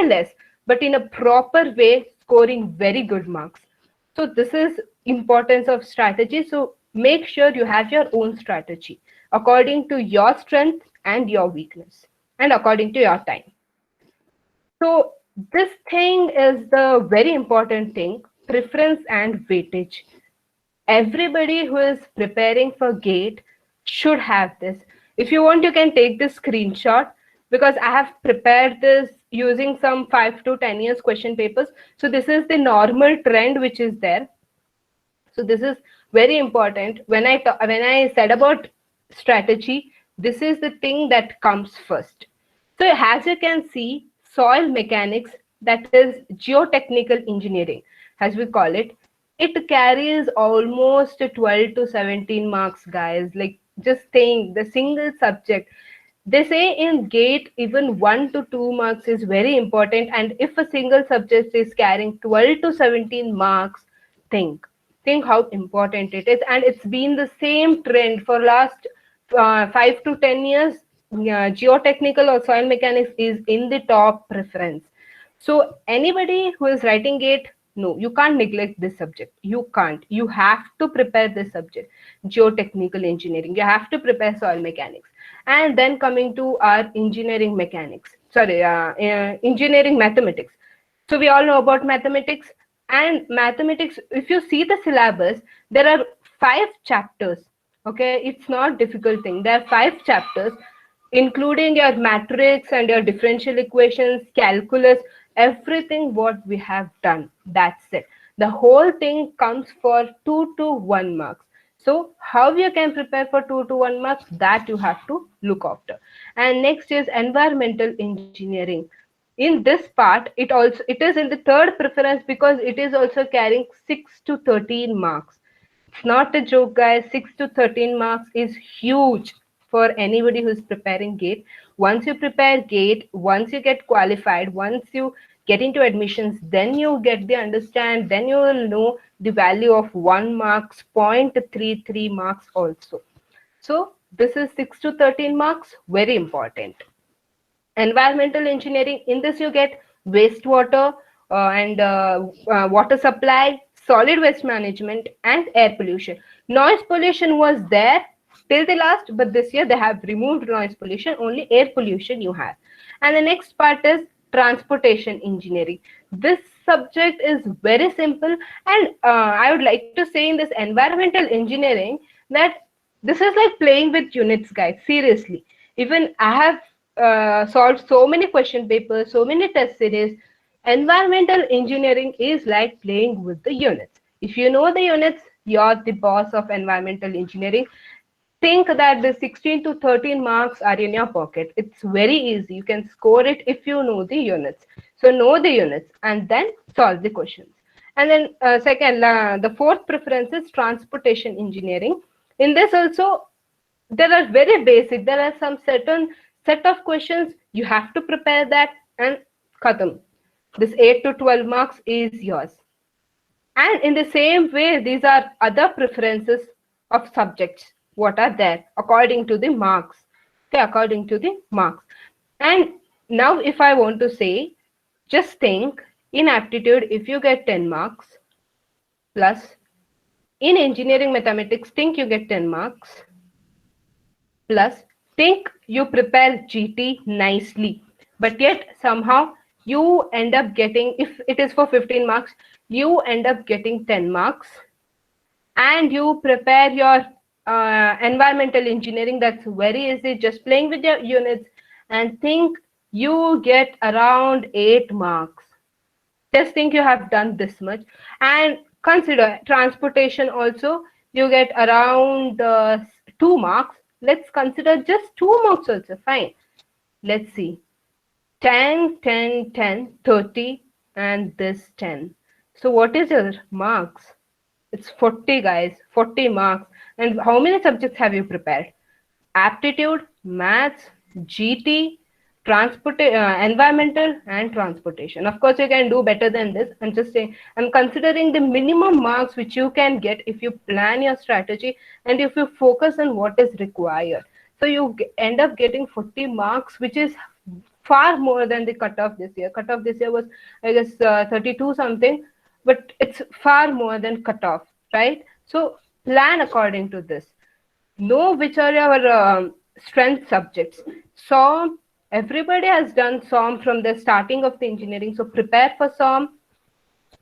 less, but in a proper way, scoring very good marks. So this is importance of strategy. So make sure you have your own strategy according to your strength and your weakness and according to your time. So this thing is the very important thing, preference and weightage. Everybody who is preparing for GATE should have this. If you want, you can take this screenshot because I have prepared this using some 5 to 10 years question papers. So this is the normal trend which is there. So this is very important. When I said about strategy, this is the thing that comes first. So as you can see, soil mechanics, that is geotechnical engineering, as we call it carries almost 12 to 17 marks, guys. Like just think the single subject. They say in GATE, even 1 to 2 marks is very important. And if a single subject is carrying 12 to 17 marks, think think how important it is. And it's been the same trend for last 5 to 10 years. Geotechnical or soil mechanics is in the top preference. So anybody who is writing GATE, no, you can't neglect this subject. You can't. You have to prepare this subject, geotechnical engineering. You have to prepare soil mechanics. And then coming to our engineering mechanics, engineering mathematics. So we all know about mathematics. And mathematics, if you see the syllabus, there are 5 chapters. Okay, it's not difficult thing. There are 5 chapters, including your matrix and your differential equations, calculus, everything what we have done. That's it. The whole thing comes for 2 to 1 marks. So how you can prepare for 2 to 1 marks, that you have to look after. And next is environmental engineering. In this part, it is in the third preference because it is also carrying 6 to 13 marks. It's not a joke, guys. 6 to 13 marks is huge for anybody who's preparing GATE. Once you prepare GATE, once you get qualified, once you get into admissions, then you get the understand, then you will know the value of 1 marks, 0.33 marks also. So this is 6 to 13 marks, very important. Environmental engineering, in this you get wastewater and water supply, solid waste management, and air pollution. Noise pollution was there till the last, but this year they have removed noise pollution, only air pollution you have. And the next part is transportation engineering. This subject is very simple, and I would like to say in this environmental engineering that this is like playing with units, guys. Seriously, even I have solved so many question papers, so many test series. Environmental engineering is like playing with the units. If you know the units, you're the boss of environmental engineering. Think that the 16 to 13 marks are in your pocket. It's very easy. You can score it if you know the units. So know the units and then solve the questions. And then the fourth preference is transportation engineering. In this also, there are very basic. There are some certain set of questions you have to prepare that, and khatam. This 8 to 12 marks is yours. And in the same way, these are other preferences of subjects. What are there according to the marks? Okay, according to the marks. And now if I want to say, just think in aptitude, if you get 10 marks plus in engineering mathematics, think you get 10 marks plus think you prepare GT nicely, but yet somehow you end up getting, if it is for 15 marks, you end up getting 10 marks, and you prepare your environmental engineering. That's very easy, just playing with your units, and think you get around 8 marks. Just think you have done this much. And consider transportation also, you get around 2 marks. Let's consider just 2 marks also, fine. Let's see, 10, 10, 10, 30, and this 10. So what is your marks? It's 40, guys, 40 marks. And how many subjects have you prepared? Aptitude, maths, GT, environmental, and transportation. Of course, you can do better than this. I'm just saying, I'm considering the minimum marks which you can get if you plan your strategy and if you focus on what is required. So you end up getting 40 marks, which is far more than the cutoff this year. Cutoff this year was, I guess, 32 something, but it's far more than cutoff, right? So plan according to this. Know which are your strength subjects. SOM, everybody has done SOM from the starting of the engineering, so prepare for SOM.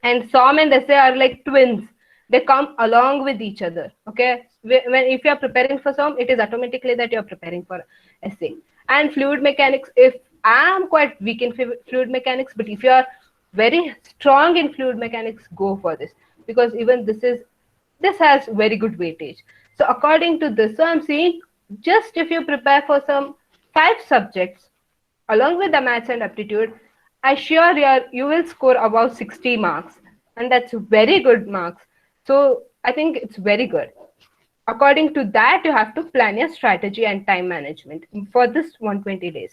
And SOM and essay are like twins. They come along with each other. Okay. When if you are preparing for SOM, it is automatically that you are preparing for essay. And fluid mechanics, if I am quite weak in fluid mechanics, but if you are very strong in fluid mechanics, go for this, because even this has very good weightage. So according to this, so I'm saying, just if you prepare for some 5 subjects along with the maths and aptitude, I sure you will score above 60 marks, and that's very good marks. So I think it's very good. According to that, you have to plan your strategy and time management for this 120 days.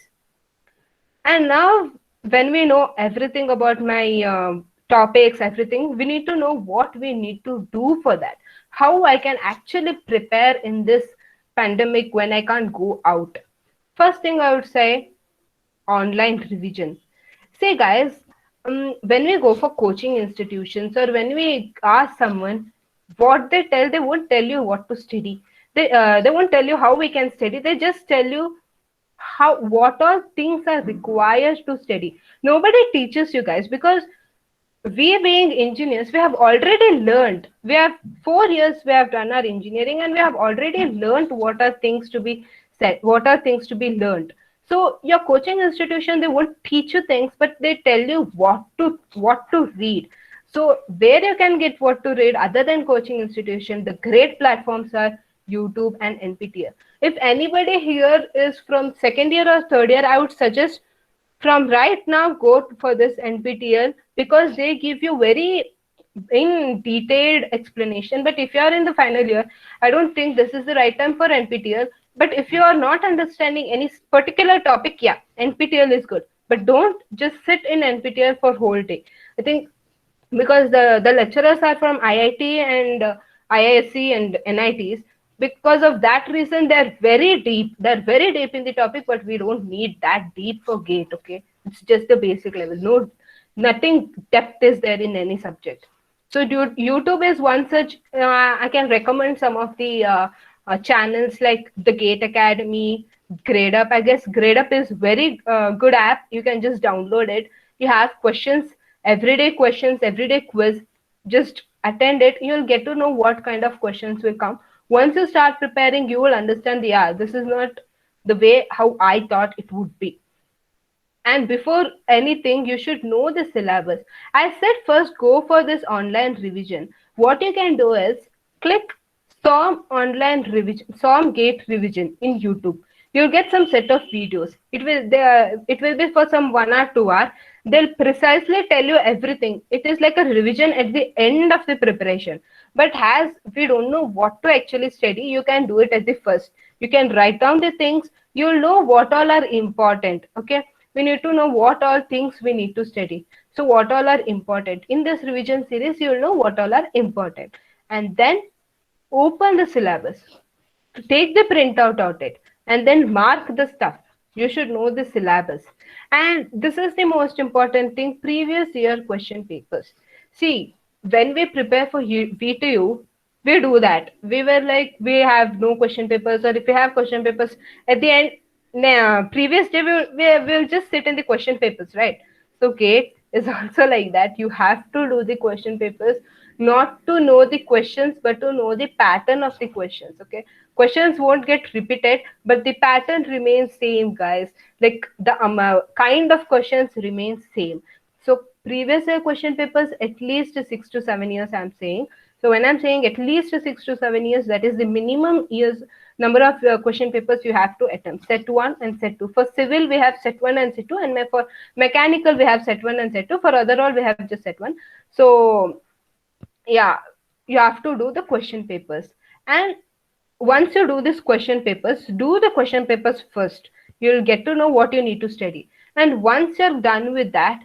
And now, when we know everything about my topics, everything, we need to know what we need to do for that. How I can actually prepare in this pandemic when I can't go out. First thing I would say, online revision. See, guys, when we go for coaching institutions or when we ask someone what they won't tell you what to study. They won't tell you how we can study. They just tell you how what all things are required to study. Nobody teaches you guys, because we being engineers, we have already learned. We have 4 years we have done our engineering, and we have already learned what are things to be said, what are things to be learned. So your coaching institution, they won't teach you things, but they tell you what to read. So where you can get what to read other than coaching institution, the great platforms are YouTube and NPTEL. If anybody here is from second year or third year, I would suggest from right now go for this NPTEL, because they give you very in detailed explanation. But if you are in the final year, I don't think this is the right time for NPTEL. But if you are not understanding any particular topic, yeah, NPTEL is good. But don't just sit in NPTEL for whole day. I think because the lecturers are from IIT and IISc and NITs. Because of that reason, they're very deep. They're very deep in the topic, but we don't need that deep for GATE. Okay, it's just the basic level. No, nothing depth is there in any subject. So YouTube is one such. I can recommend some of the channels like the GATE Academy, GradeUp. I guess GradeUp is very good app. You can just download it. You have questions, everyday quiz. Just attend it. You'll get to know what kind of questions will come. Once you start preparing, you will understand, yeah, this is not the way how I thought it would be. And before anything, you should know the syllabus. I said first go for this online revision. What you can do is click SOM online revision, SOM GATE revision in YouTube. You'll get some set of videos. It will be for some 1 or 2 hours. They'll precisely tell you everything. It is like a revision at the end of the preparation. But as we don't know what to actually study, you can do it at the first. You can write down the things. You'll know what all are important. Okay, we need to know what all things we need to study. So what all are important in this revision series, you'll know what all are important. And then open the syllabus, take the printout of it, and then mark the stuff. You should know the syllabus. And this is the most important thing, previous year question papers. See, when we prepare for VTU, we do that. We were like, we have no question papers, or if we have question papers, at the end, previous day, we'll just sit in the question papers, right? So GATE is also like that. You have to do the question papers, not to know the questions, but to know the pattern of the questions. Okay, questions won't get repeated, but the pattern remains same, guys. Like the kind of questions remains same. So previous year question papers, at least 6 to 7 years, I'm saying. So when I'm saying at least 6 to 7 years, that is the minimum years number of question papers you have to attempt. Set 1 and set 2. For civil, we have set 1 and set 2, and for mechanical, we have set 1 and set 2. For other all, we have just set 1. So yeah, you have to do the question papers. And once you do this question papers, do the question papers first. You'll get to know what you need to study. And once you're done with that,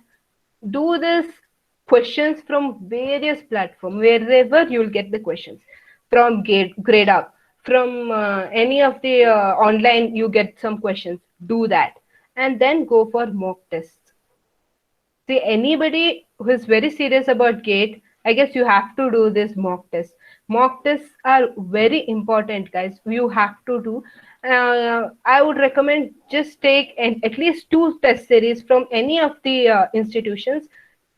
do this questions from various platforms, wherever you'll get the questions, from GradeUp, from any of the online, you get some questions. Do that. and then go for mock tests. See, anybody who is very serious about GATE, I guess you have to do this mock test. Mock tests are very important, guys. You have to do. I would recommend just take at least 2 test series from any of the institutions.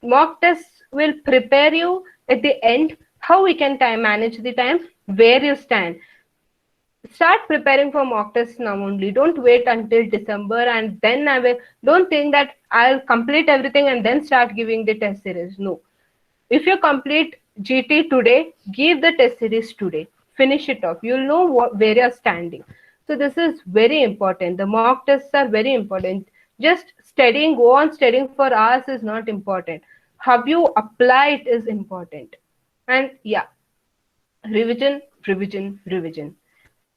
Mock tests will prepare you at the end how we can time manage the time, where you stand. Start preparing for mock tests now only. Don't wait until December and then I will. Don't think that I'll complete everything and then start giving the test series. No. If you complete GT today, give the test series today. Finish it off. You'll know where you're standing. So this is very important. The mock tests are very important. Just studying, go on studying for hours is not important. How you apply it is important. And yeah, revision, revision, revision.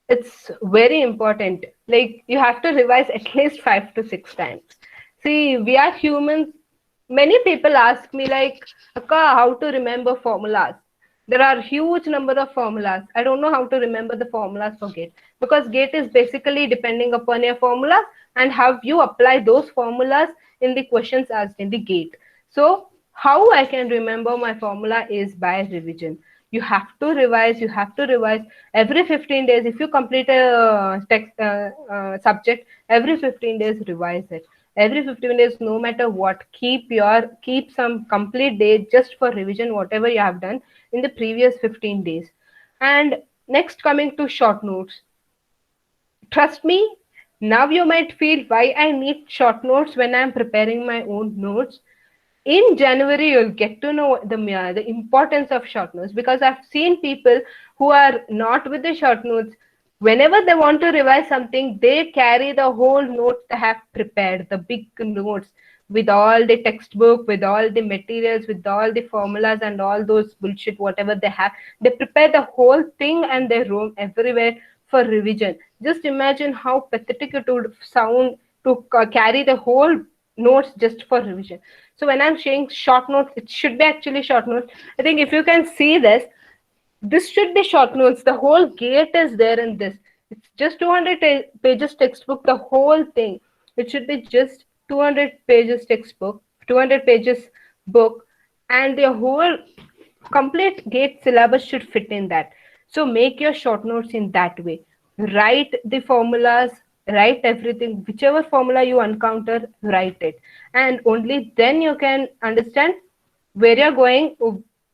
It's very important. Like you have to revise at least 5 to 6 times. See, we are humans. Many people ask me like, Akka, how to remember formulas? There are huge number of formulas. I don't know how to remember the formulas for GATE because GATE is basically depending upon your formulas and how you apply those formulas in the questions asked in the GATE. So how I can remember my formula is by revision. You have to revise. You have to revise every 15 days. If you complete a text subject, every 15 days revise it. Every 15 days, no matter what, keep some complete day just for revision whatever you have done in the previous 15 days. And next, coming to short notes. Trust me, now you might feel why I need short notes when I'm preparing my own notes. In January, you'll get to know the importance of short notes because I've seen people who are not with the short notes. Whenever they want to revise something, they carry the whole notes they have prepared, the big notes with all the textbook, with all the materials, with all the formulas and all those bullshit, whatever they have. They prepare the whole thing and they roam everywhere for revision. Just imagine how pathetic it would sound to carry the whole notes just for revision. So when I'm saying short notes, it should be actually short notes. I think if you can see this should be short notes. The whole GATE is there in this. It's just 200 pages textbook, the whole thing. It should be just 200 pages textbook, 200 pages book, and the whole complete GATE syllabus should fit in that. So make your short notes in that way. Write the formulas, write everything, whichever formula you encounter, write it. And only then you can understand where you're going,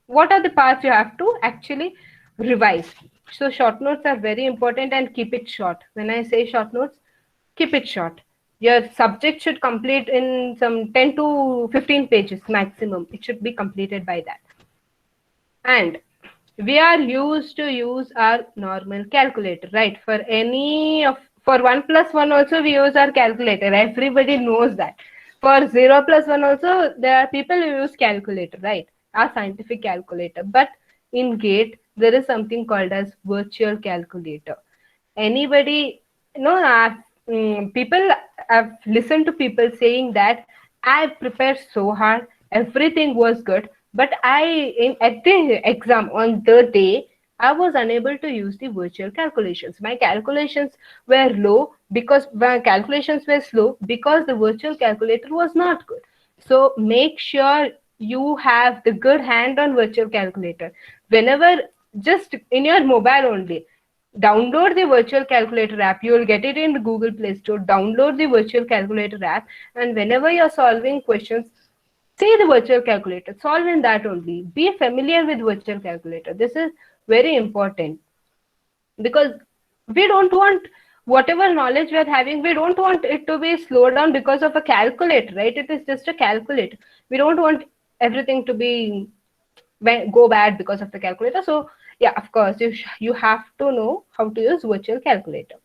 what are the parts you have to actually revise. So short notes are very important and keep it short. When I say short notes, keep it short. Your subject should complete in some 10 to 15 pages maximum. It should be completed by that. And we are used to use our normal calculator, right? For any of, for 1 plus 1 also we use our calculator. Everybody knows that. For 0 plus 1 also there are people who use calculator, right? Our scientific calculator. But in GATE there is something called as virtual calculator. Anybody, people, I've listened to people saying that I prepared so hard, everything was good, but at the exam on the day, I was unable to use the virtual calculations. My calculations were low because my calculations were slow because the virtual calculator was not good. So make sure you have the good hand on virtual calculator. Whenever, just in your mobile only, download the virtual calculator app. You will get it in Google Play Store. Download the virtual calculator app, and whenever you're solving questions, say the virtual calculator, solve in that only. Be familiar with virtual calculator. This is very important because we don't want whatever knowledge we're having, we don't want it to be slowed down because of a calculator, right? It is just a calculator. We don't want everything to be go bad because of the calculator. So yeah, of course, you have to know how to use virtual calculator.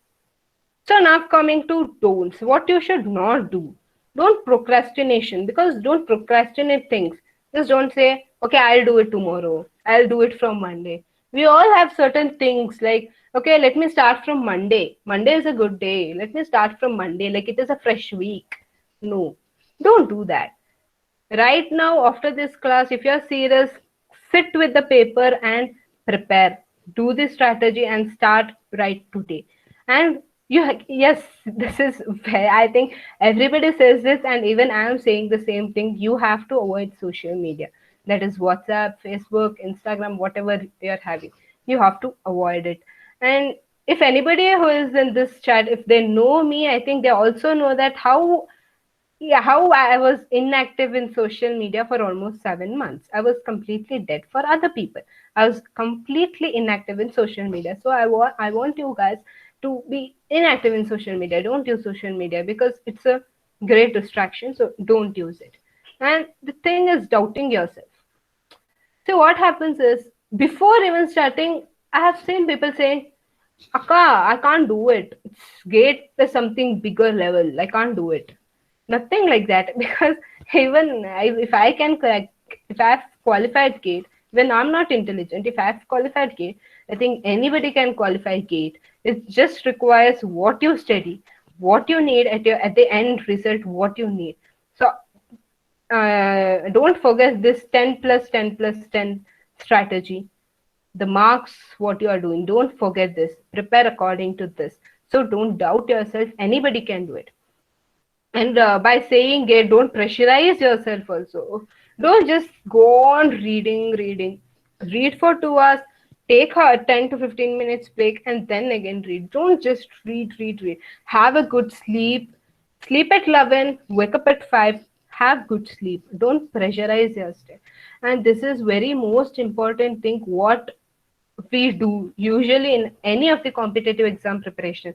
So now coming to don'ts, what you should not do. Don't procrastination, because don't procrastinate things. Just don't say, okay, I'll do it tomorrow. I'll do it from Monday. We all have certain things like, okay, let me start from Monday. Monday is a good day. Let me start from Monday, like it is a fresh week. No, don't do that. Right now, after this class, if you're serious, sit with the paper and prepare. Do the strategy and start right today. And Yes, this is I think everybody says this, and even I am saying the same thing. You have to avoid social media. That is WhatsApp, Facebook, Instagram, whatever they are having. You have to avoid it. And if anybody who is in this chat, if they know me, I think they also know that how I was inactive in social media for almost 7 months. I was completely dead for other people. I was completely inactive in social media. So I want you guys to be inactive in social media. Don't use social media because it's a great distraction. So don't use it. And the thing is doubting yourself. So what happens is before even starting, I have seen people saying, Akka, I can't do it. It's gate is something bigger level. I can't do it. Nothing like that because even if I can correct, if I have qualified gate, when I'm not intelligent, if I have qualified gate, I think anybody can qualify gate. It just requires what you study, what you need at the end result, what you need. So don't forget this 10 plus 10 plus 10 strategy. The marks, what you are doing, don't forget this. Prepare according to this. So don't doubt yourself. Anybody can do it. And by saying it, don't pressurize yourself also. Don't just go on reading. Read for 2 hours, take a 10 to 15 minutes break, and then again read. Don't just read. Have a good sleep. Sleep at 11, wake up at 5, have good sleep. Don't pressurize yourself. And this is very most important thing what we do usually in any of the competitive exam preparation,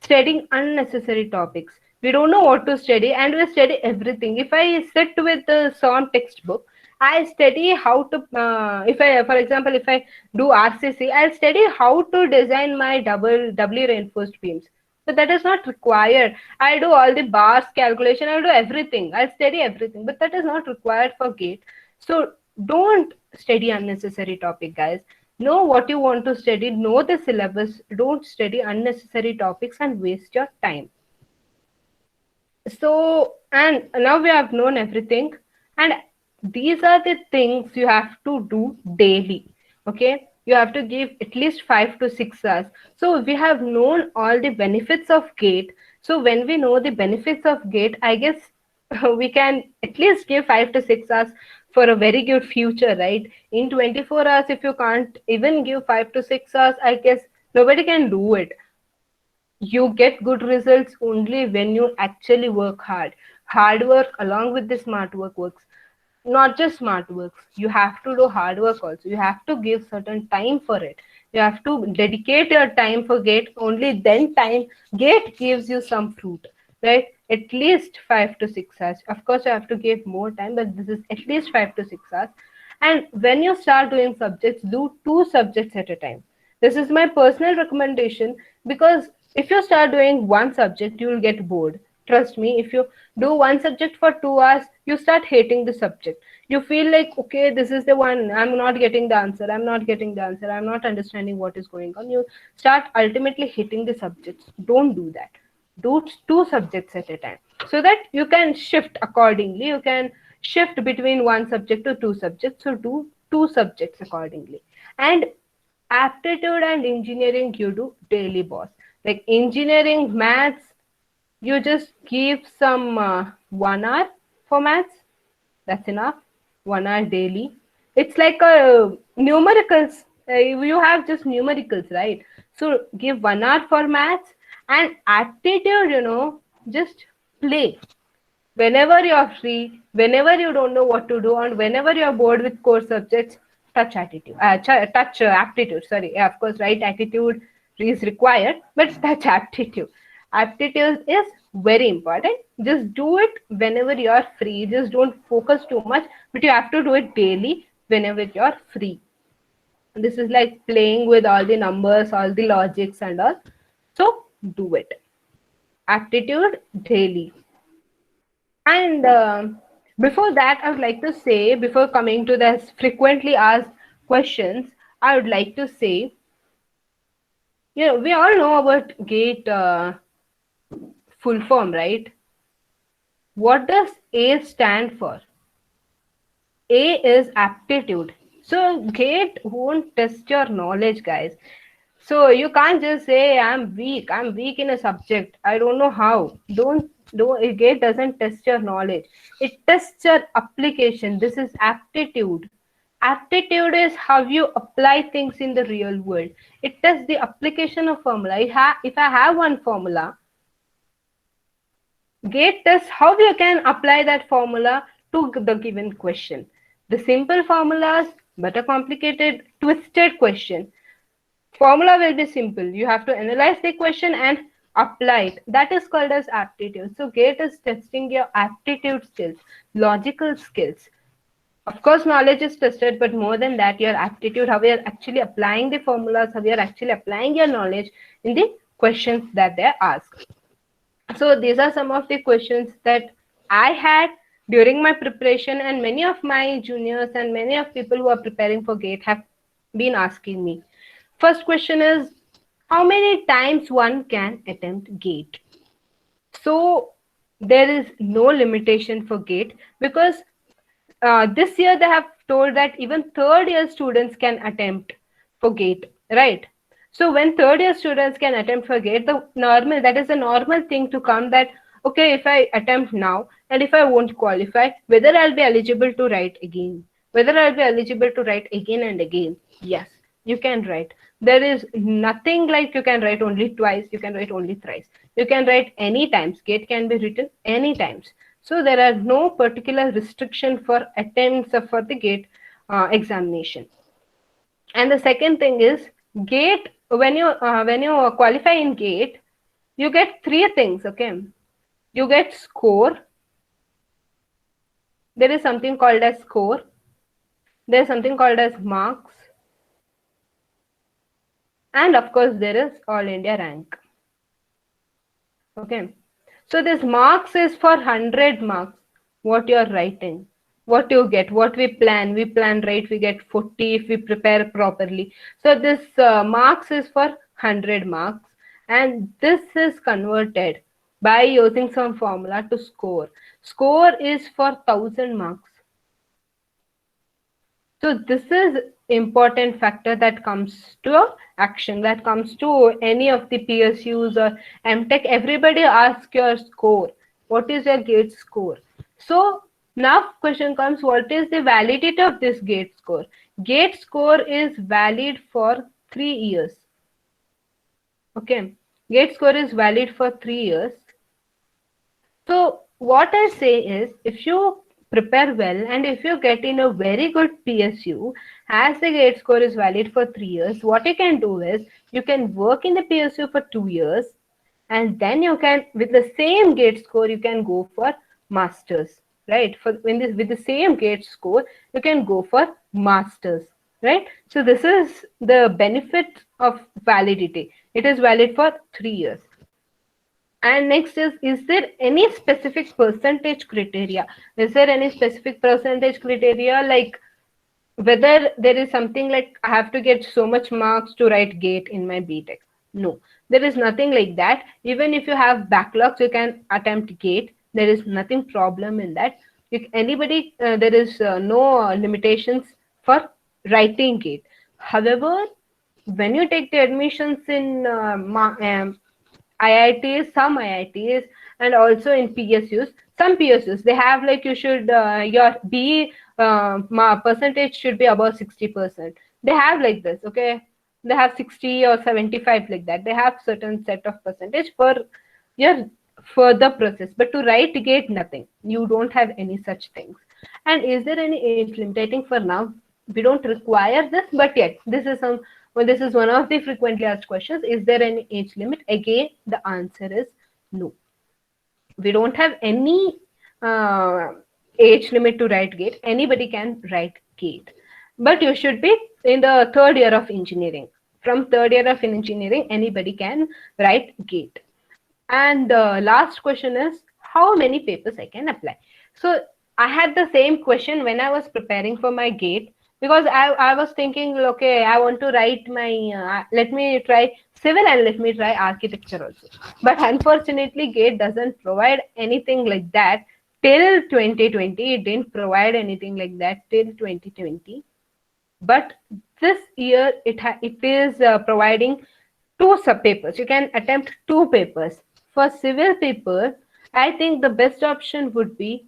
studying unnecessary topics. We don't know what to study and we study everything. If I sit with the SOM textbook, I study how to, if I, for example, if I do RCC, I'll study how to design my double doubly reinforced beams. But that is not required. I'll do all the bars calculation, I'll do everything. I'll study everything, but that is not required for GATE. So don't study unnecessary topic, guys. Know what you want to study, know the syllabus, don't study unnecessary topics and waste your time. So, and now we have known everything, and these are the things you have to do daily. Okay, you have to give at least 5 to 6 hours. So, we have known all the benefits of GATE. So, when we know the benefits of GATE, I guess we can at least give 5 to 6 hours for a very good future, right? In 24 hours, if you can't even give 5 to 6 hours, I guess nobody can do it. You get good results only when you actually work hard. Hard work along with the smart work works. Not just smart works, you have to do hard work also. You have to give certain time for it. You have to dedicate your time for GATE. Only then time GATE gives you some fruit, right? At least 5 to 6 hours. Of course you have to give more time, but this is at least 5 to 6 hours. And when you start doing subjects, do 2 subjects at a time. This is my personal recommendation, because if you start doing one subject, you will get bored. Trust me, if you do one subject for 2 hours, you start hating the subject. You feel like, okay, this is the one, I'm not getting the answer, I'm not understanding what is going on. You start ultimately hating the subjects. Don't do that. Do 2 subjects at a time so that you can shift accordingly. You can shift between one subject to 2 subjects. So do 2 subjects accordingly. And aptitude and engineering, you do daily, boss. Like engineering, maths, you just give some 1 hour for maths. That's enough. 1 hour daily. It's like a numericals. You have just numericals, right? So give 1 hour for maths. And aptitude, just play. Whenever you're free, whenever you don't know what to do, and whenever you're bored with core subjects, touch attitude, touch aptitude. Sorry, yeah, of course, right attitude is required, but touch aptitude. Aptitude is very important. Just do it whenever you're free. Just don't focus too much, but you have to do it daily whenever you're free. This is like playing with all the numbers, all the logics, and all. So do it. Aptitude daily. And before that, I would like to say, before coming to the frequently asked questions, I would like to say, we all know about GATE full form, right? What does A stand for? A is aptitude. So GATE won't test your knowledge, guys. So you can't just say I'm weak. I'm weak in a subject. I don't know how. Don't GATE doesn't test your knowledge. It tests your application. This is aptitude. Aptitude is how you apply things in the real world. It tests the application of formula. If I have one formula, GATE tests how you can apply that formula to the given question. The simple formulas, but a complicated, twisted question. Formula will be simple. You have to analyze the question and apply it. That is called as aptitude. So GATE is testing your aptitude skills, logical skills. Of course, knowledge is tested, but more than that, your aptitude, how you're actually applying the formulas, how you're actually applying your knowledge in the questions that they ask. So these are some of the questions that I had during my preparation, and many of my juniors and many of people who are preparing for GATE have been asking me. First question is, how many times one can attempt GATE? So there is no limitation for GATE, because this year they have told that even third year students can attempt for GATE, right? So when third year students can attempt for GATE, that is a normal thing to come, that okay, if I attempt now and if I won't qualify, whether I'll be eligible to write again, whether I'll be eligible to write again and again. Yes, you can write. There is nothing like you can write only twice, you can write only thrice. You can write any times. GATE can be written any times. So there are no particular restriction for attempts for the GATE examination. And the second thing is, GATE, when you qualify in GATE, you get three things. Okay, you get score. There is something called as score. There is something called as marks, and of course there is All India rank. Okay, so this marks is for 100 marks. What you are writing, what you get, what we plan, right? We get 40 if we prepare properly. So this marks is for 100 marks, and this is converted by using some formula to score. Score is for 1000 marks. So this is important factor that comes to action, that comes to any of the PSUs or MTech. Everybody asks your score. What is your GATE score? So now question comes, what is the validity of this GATE score? GATE score is valid for 3 years. Okay, GATE score is valid for 3 years. So what I say is, if you prepare well and if you get in a very good PSU, as the GATE score is valid for 3 years, what you can do is, you can work in the PSU for 2 years, and then you can, with the same GATE score, you can go for masters, right? With the same GATE score, you can go for masters, right? So this is the benefit of validity. It is valid for 3 years. And next is there any specific percentage criteria? Is there any specific percentage criteria, like whether there is something like I have to get so much marks to write GATE in my BTech? No, there is nothing like that. Even if you have backlogs, you can attempt GATE. There is nothing problem in that. There is no limitations for writing GATE. However, when you take the admissions in IITs, some IITs, and also in PSUs. Some PSUs, they have like, you should your BE percentage should be above 60%. They have like this, okay? They have 60 or 75 like that. They have certain set of percentage for your further process. But to write GATE, nothing. You don't have any such things. And is there any age limit? I think for now we don't require this, but yet this is one of the frequently asked questions. Is there any age limit? Again, the answer is no. We don't have any age limit to write GATE. Anybody can write GATE, but you should be in the third year of engineering. From third year of engineering, anybody can write GATE. And the last question is, how many papers I can apply? So I had the same question when I was preparing for my GATE, because I was thinking, okay, I want to write my, let me try civil and let me try architecture also. But unfortunately, GATE doesn't provide anything like that till 2020. It didn't provide anything like that till 2020. But this year, it is providing two sub papers. You can attempt two papers. For civil paper, I think the best option would be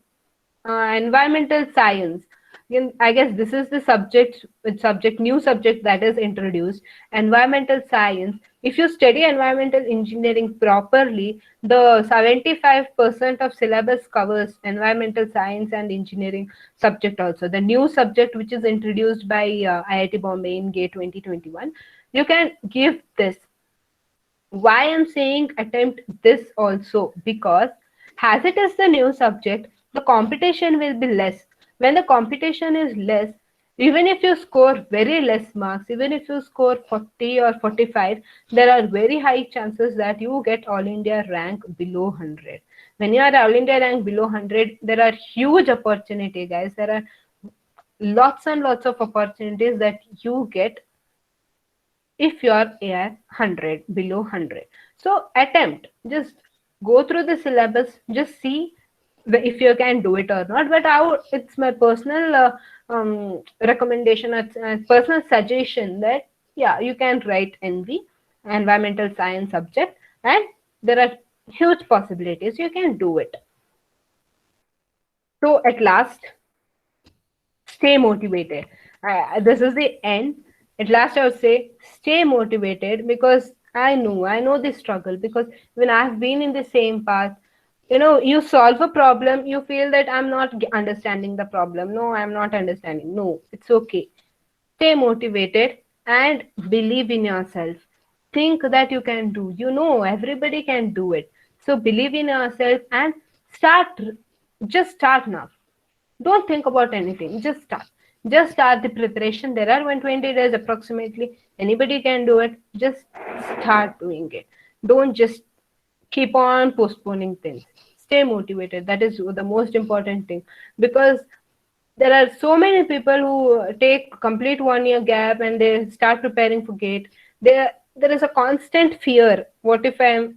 environmental science. Again, I guess this is the new subject that is introduced. Environmental science. If you study environmental engineering properly, the 75% of syllabus covers environmental science and engineering subject also. The new subject which is introduced by IIT Bombay in GATE 2021. You can give this. Why I'm saying attempt this also, because as it is the new subject, the competition will be less. When the competition is less, even if you score very less marks, even if you score 40 or 45, there are very high chances that you get all India rank below 100. When you are all India rank below 100, there are huge opportunity, guys. There are lots and lots of opportunities that you get if you are a 100, below 100. So attempt, just go through the syllabus, just see if you can do it or not. But it's my personal recommendation, it's a personal suggestion that yeah, you can write NV, environmental science subject, and there are huge possibilities you can do it. So at last, stay motivated. This is the end. At last, I would say stay motivated, because I know the struggle, because when I've been in the same path, you solve a problem, you feel that I'm not understanding the problem. No, I'm not understanding. No, it's okay. Stay motivated and believe in yourself. Think that you can do. Everybody can do it. So believe in yourself and start. Just start now. Don't think about anything. Just start. Just start the preparation. There are 120 days approximately. Anybody can do it. Just start doing it. Don't just keep on postponing things. Stay motivated. That is the most important thing. Because there are so many people who take complete 1 year gap and they start preparing for GATE. There is a constant fear. What if I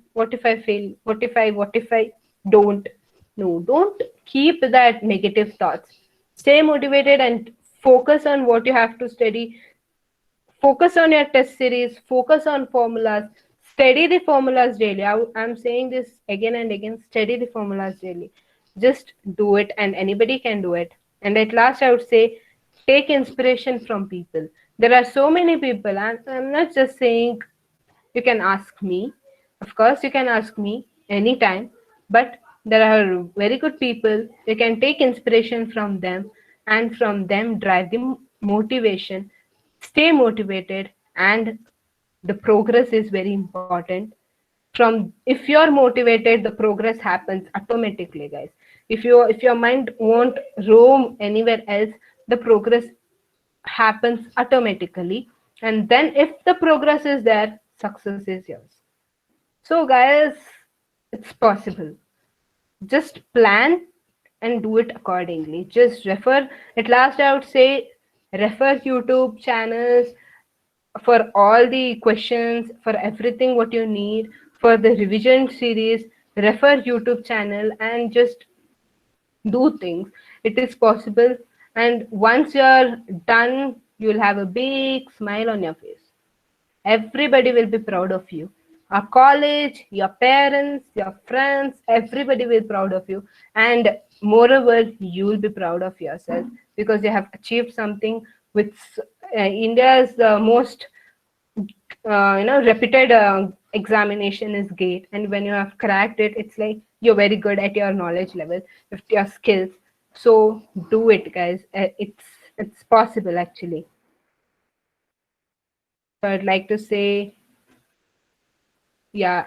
fail? What if I don't? No, don't keep that negative thoughts. Stay motivated and focus on what you have to study. Focus on your test series. Focus on formulas. Study the formulas daily. I'm saying this again and again. Study the formulas daily. Just do it, and anybody can do it. And at last, I would say take inspiration from people. There are so many people, and I'm not just saying you can ask me. Of course, you can ask me anytime, but there are very good people. You can take inspiration from them, and from them drive the motivation. Stay motivated, and the progress is very important. From If you're motivated, the progress happens automatically, guys. If your mind won't roam anywhere else, the progress happens automatically. And then if the progress is there, success is yours. So guys, it's possible. Just plan and do it accordingly. Just refer. At last, I would say refer YouTube channels for all the questions, for everything what you need, for the revision series. Refer YouTube channel and just do things. It is possible. And once you're done, you'll have a big smile on your face. Everybody will be proud of you. Our college, your parents, your friends, everybody will be proud of you. And moreover, you will be proud of yourself, because you have achieved something which India's most repeated examination is GATE. And when you have cracked it, it's like you're very good at your knowledge level, with your skills. So do it, guys. It's possible, actually. So I'd like to say, yeah.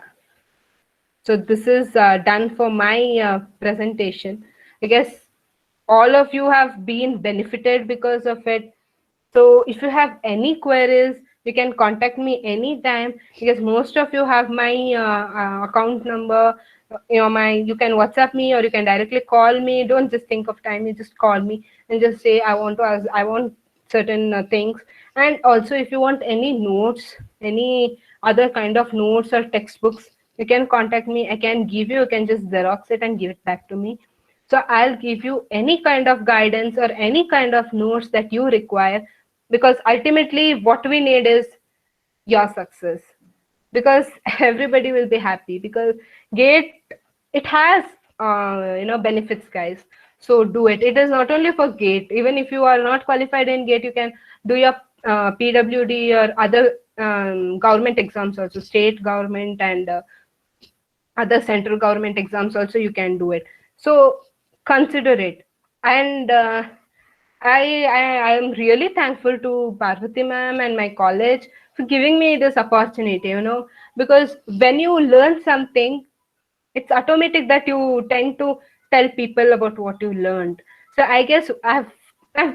So this is done for my presentation. I guess all of you have been benefited because of it. So if you have any queries, you can contact me anytime, because most of you have my account number. You can WhatsApp me, or you can directly call me. Don't just think of time. You just call me and just say, I want certain things. And also, if you want any notes, any other kind of notes or textbooks, you can contact me. I can give you. You can just Xerox it and give it back to me. So I'll give you any kind of guidance or any kind of notes that you require, because ultimately what we need is your success. because everybody will be happy, because gate, it has benefits, guys. So do it. It is not only for gate. Even if you are not qualified in gate, you can do your PWD or other government exams also, state government and other central government exams also, you can do it. So consider it. And I am really thankful to Parvati ma'am and my college for giving me this opportunity, because when you learn something, it's automatic that you tend to tell people about what you learned. So I guess I've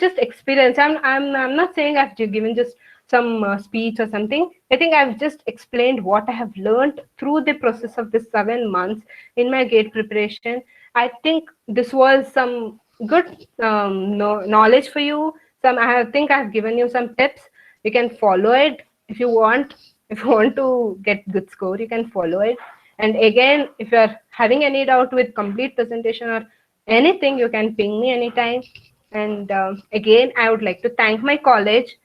just experienced. I'm not saying I've given just some speech or something. I think I've just explained what I have learned through the process of this 7 months in my gate preparation. I think this was some good knowledge for you. Think I've given you some tips. You can follow it if you want. If you want to get good score, you can follow it. And again, if you're having any doubt with complete presentation or anything, you can ping me anytime. And again, I would like to thank my college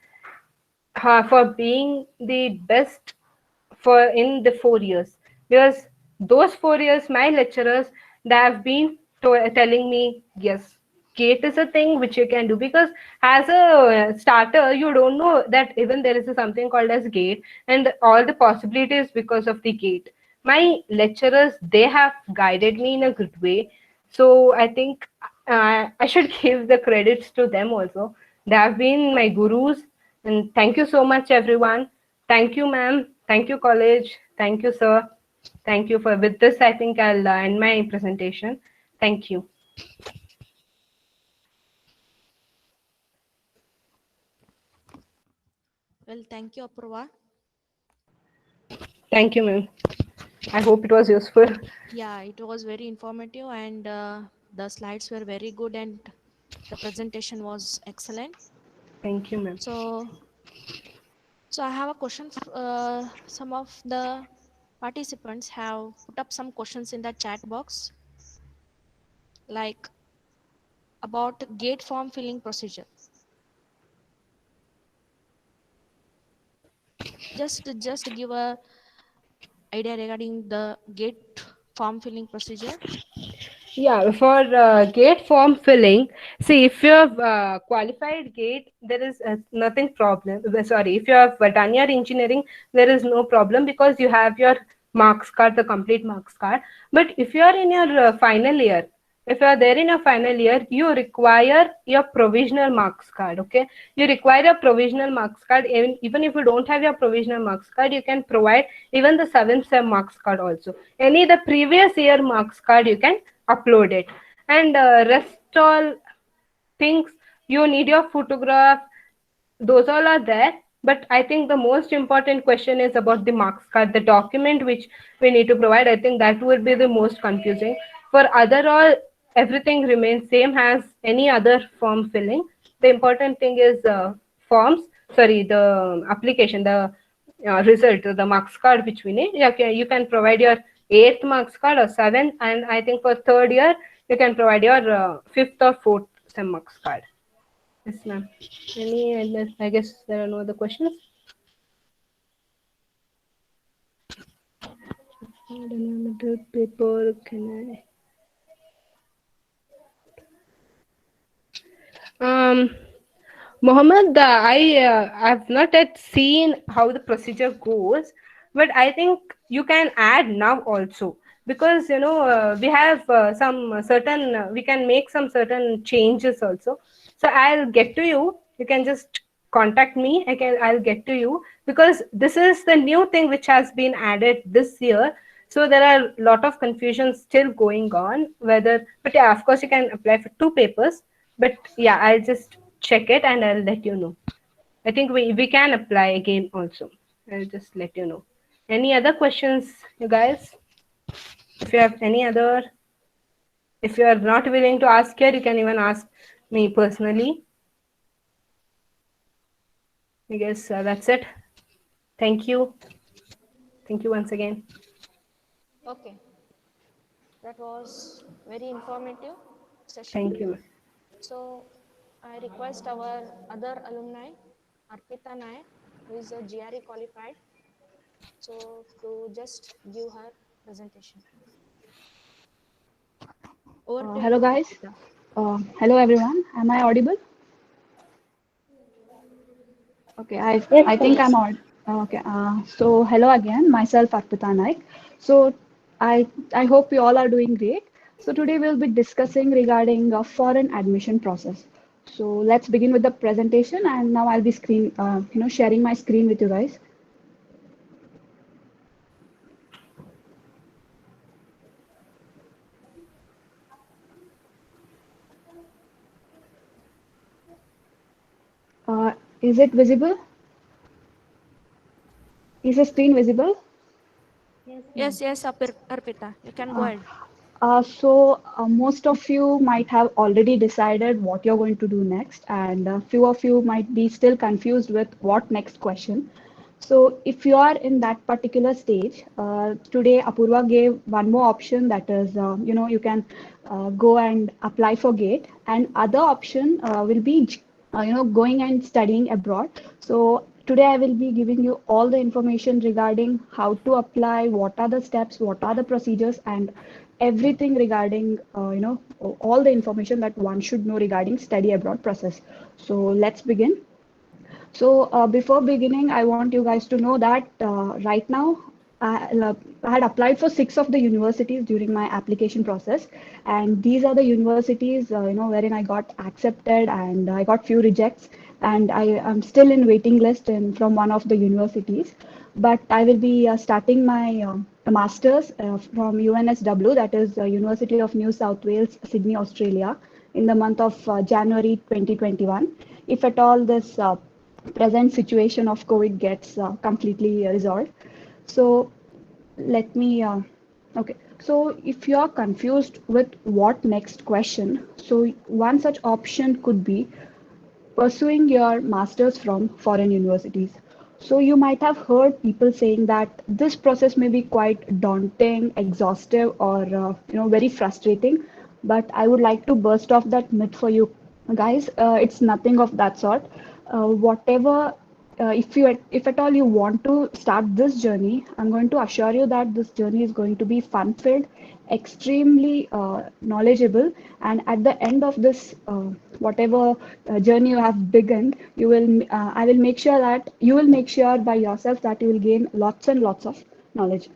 for being the best for in the 4 years, because those 4 years my lecturers, they have been telling me, yes, gate is a thing which you can do, because as a starter you don't know that even there is something called as gate and all the possibilities because of the gate. My lecturers, they have guided me in a good way. So I think I should give the credits to them also. They have been my gurus. And thank you so much, everyone. Thank you, ma'am. Thank you, college. Thank you, sir. Thank you for with this. I think I'll end my presentation. Thank you. Well, thank you, Apurva. Thank you, ma'am. I hope it was useful. Yeah, it was very informative, and the slides were very good, and the presentation was excellent. Thank you, ma'am. So I have a question. Some of the participants have put up some questions in the chat box, like about gate form filling procedure. Just give a idea regarding the gate form filling procedure. Yeah, for gate form filling, see, if you have qualified gate, there is nothing problem. Sorry, if you have done your engineering, there is no problem because you have your marks card, the complete marks card. But if you are in your final year, if you are there in your final year, you require your provisional marks card. Okay, you require a provisional marks card. Even if you don't have your provisional marks card, you can provide even the 7th sem marks card also. Any the previous year marks card, you can upload it. And rest all things, you need your photograph, those all are there. But I think the most important question is about the marks card, the document which we need to provide. I think that would be the most confusing. For other all, everything remains same as any other form filling. The important thing is forms, sorry, the application, the result, the marks card which we need. You can provide your 8th marks card or 7th, and I think for 3rd year you can provide your 5th or 4th sem marks card. Yes, ma'am. I guess there are no other questions. Another paper, can I? Mohammed, I've not yet seen how the procedure goes, but I think you can add now also, because we have some certain we can make some certain changes also. So I'll get to you. You can just contact me. I'll get to you, because this is the new thing which has been added this year. So there are a lot of confusion still going on whether, but yeah, of course you can apply for 2 papers. But yeah, I'll just check it and I'll let you know. I think we can apply again also. I'll just let you know. Any other questions, you guys? If you have any other, if you are not willing to ask here, you can even ask me personally. I guess that's it. Thank you. Thank you once again. Okay, that was very informative session. Thank you. So I request our other alumni, Arpita Nayak, who is a GRE qualified, So to just give her presentation. Over to Hello you, guys. Arpita. Hello everyone. Am I audible? Okay, Yes, I think yes. I'm on. Okay. So hello again. Myself Arpita Naik. So I hope you all are doing great. So today we'll be discussing regarding foreign admission process. So let's begin with the presentation, and now I'll be sharing my screen with you guys. Is it visible? Is the screen visible? Yes, Yes, ma'am. yes, Arpita, you can go Uh, ahead. Most of you might have already decided what you're going to do next, and a few of you might be still confused with what next question. So, if you are in that particular stage, today Apurva gave one more option, that is, you can go and apply for GATE, and other option will be, going and studying abroad. So, today I will be giving you all the information regarding how to apply, what are the steps, what are the procedures, and everything regarding, all the information that one should know regarding study abroad process. So, let's begin. So before beginning, I want you guys to know that right now I had applied for six of the universities during my application process, and these are the universities wherein I got accepted and I got few rejects, and I am still in waiting list and from one of the universities. But I will be starting my masters from UNSW, that is University of New South Wales, Sydney, Australia, in the month of January 2021. If at all this present situation of COVID gets completely resolved. So let me, okay. So if you are confused with what next question, so one such option could be pursuing your masters from foreign universities. So you might have heard people saying that this process may be quite daunting, exhaustive, or very frustrating. But I would like to burst off that myth for you guys. It's nothing of that sort. Whatever if at all you want to start this journey, I'm going to assure you that this journey is going to be fun filled, extremely knowledgeable, and at the end of this whatever journey you have begun, I will make sure that you will make sure by yourself that you will gain lots and lots of knowledge.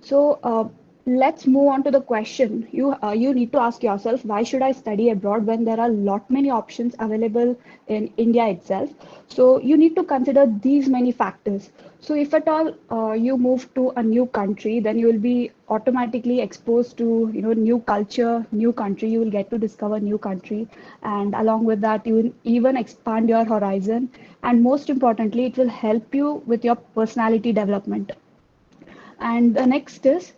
So let's move on to the question. You need to ask yourself, why should I study abroad when there are lot many options available in India itself? So you need to consider these many factors. So if at all you move to a new country, then you will be automatically exposed to new culture, new country. You will get to discover new country, and along with that, you will even expand your horizon. And most importantly, it will help you with your personality development. And the next is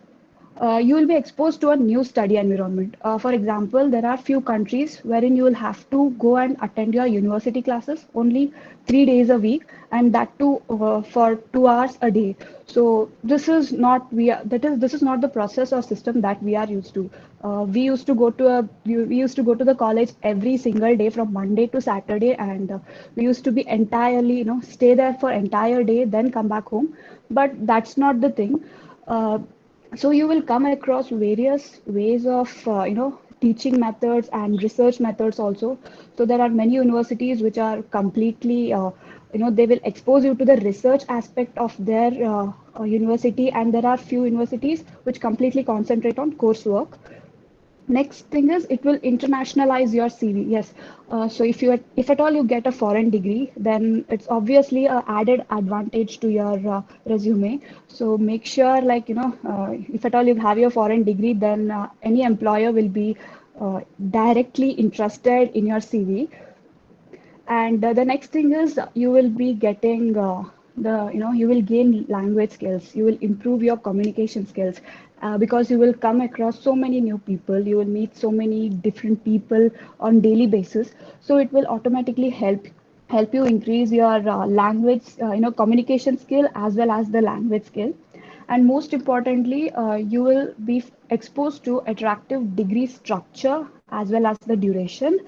you will be exposed to a new study environment. For example, there are few countries wherein you will have to go and attend your university classes only 3 days a week, and that too for 2 hours a day. So this is not the process or system that we are used to. We used to go to the college every single day from Monday to Saturday, and we used to be entirely stay there for entire day, then come back home. But that's not the thing. Uh, so you will come across various ways of teaching methods and research methods also. So there are many universities which are completely they will expose you to the research aspect of their university, and there are few universities which completely concentrate on coursework. Next thing is it will internationalize your CV. Yes, so if at all you get a foreign degree, then it's obviously a added advantage to your resume. So make sure, like if at all you have your foreign degree, then any employer will be directly interested in your CV. And the next thing is you will be getting you will gain language skills, you will improve your communication skills, because you will come across so many new people, you will meet so many different people on daily basis. So it will automatically help you increase your language communication skill as well as the language skill. And most importantly, you will be exposed to attractive degree structure as well as the duration.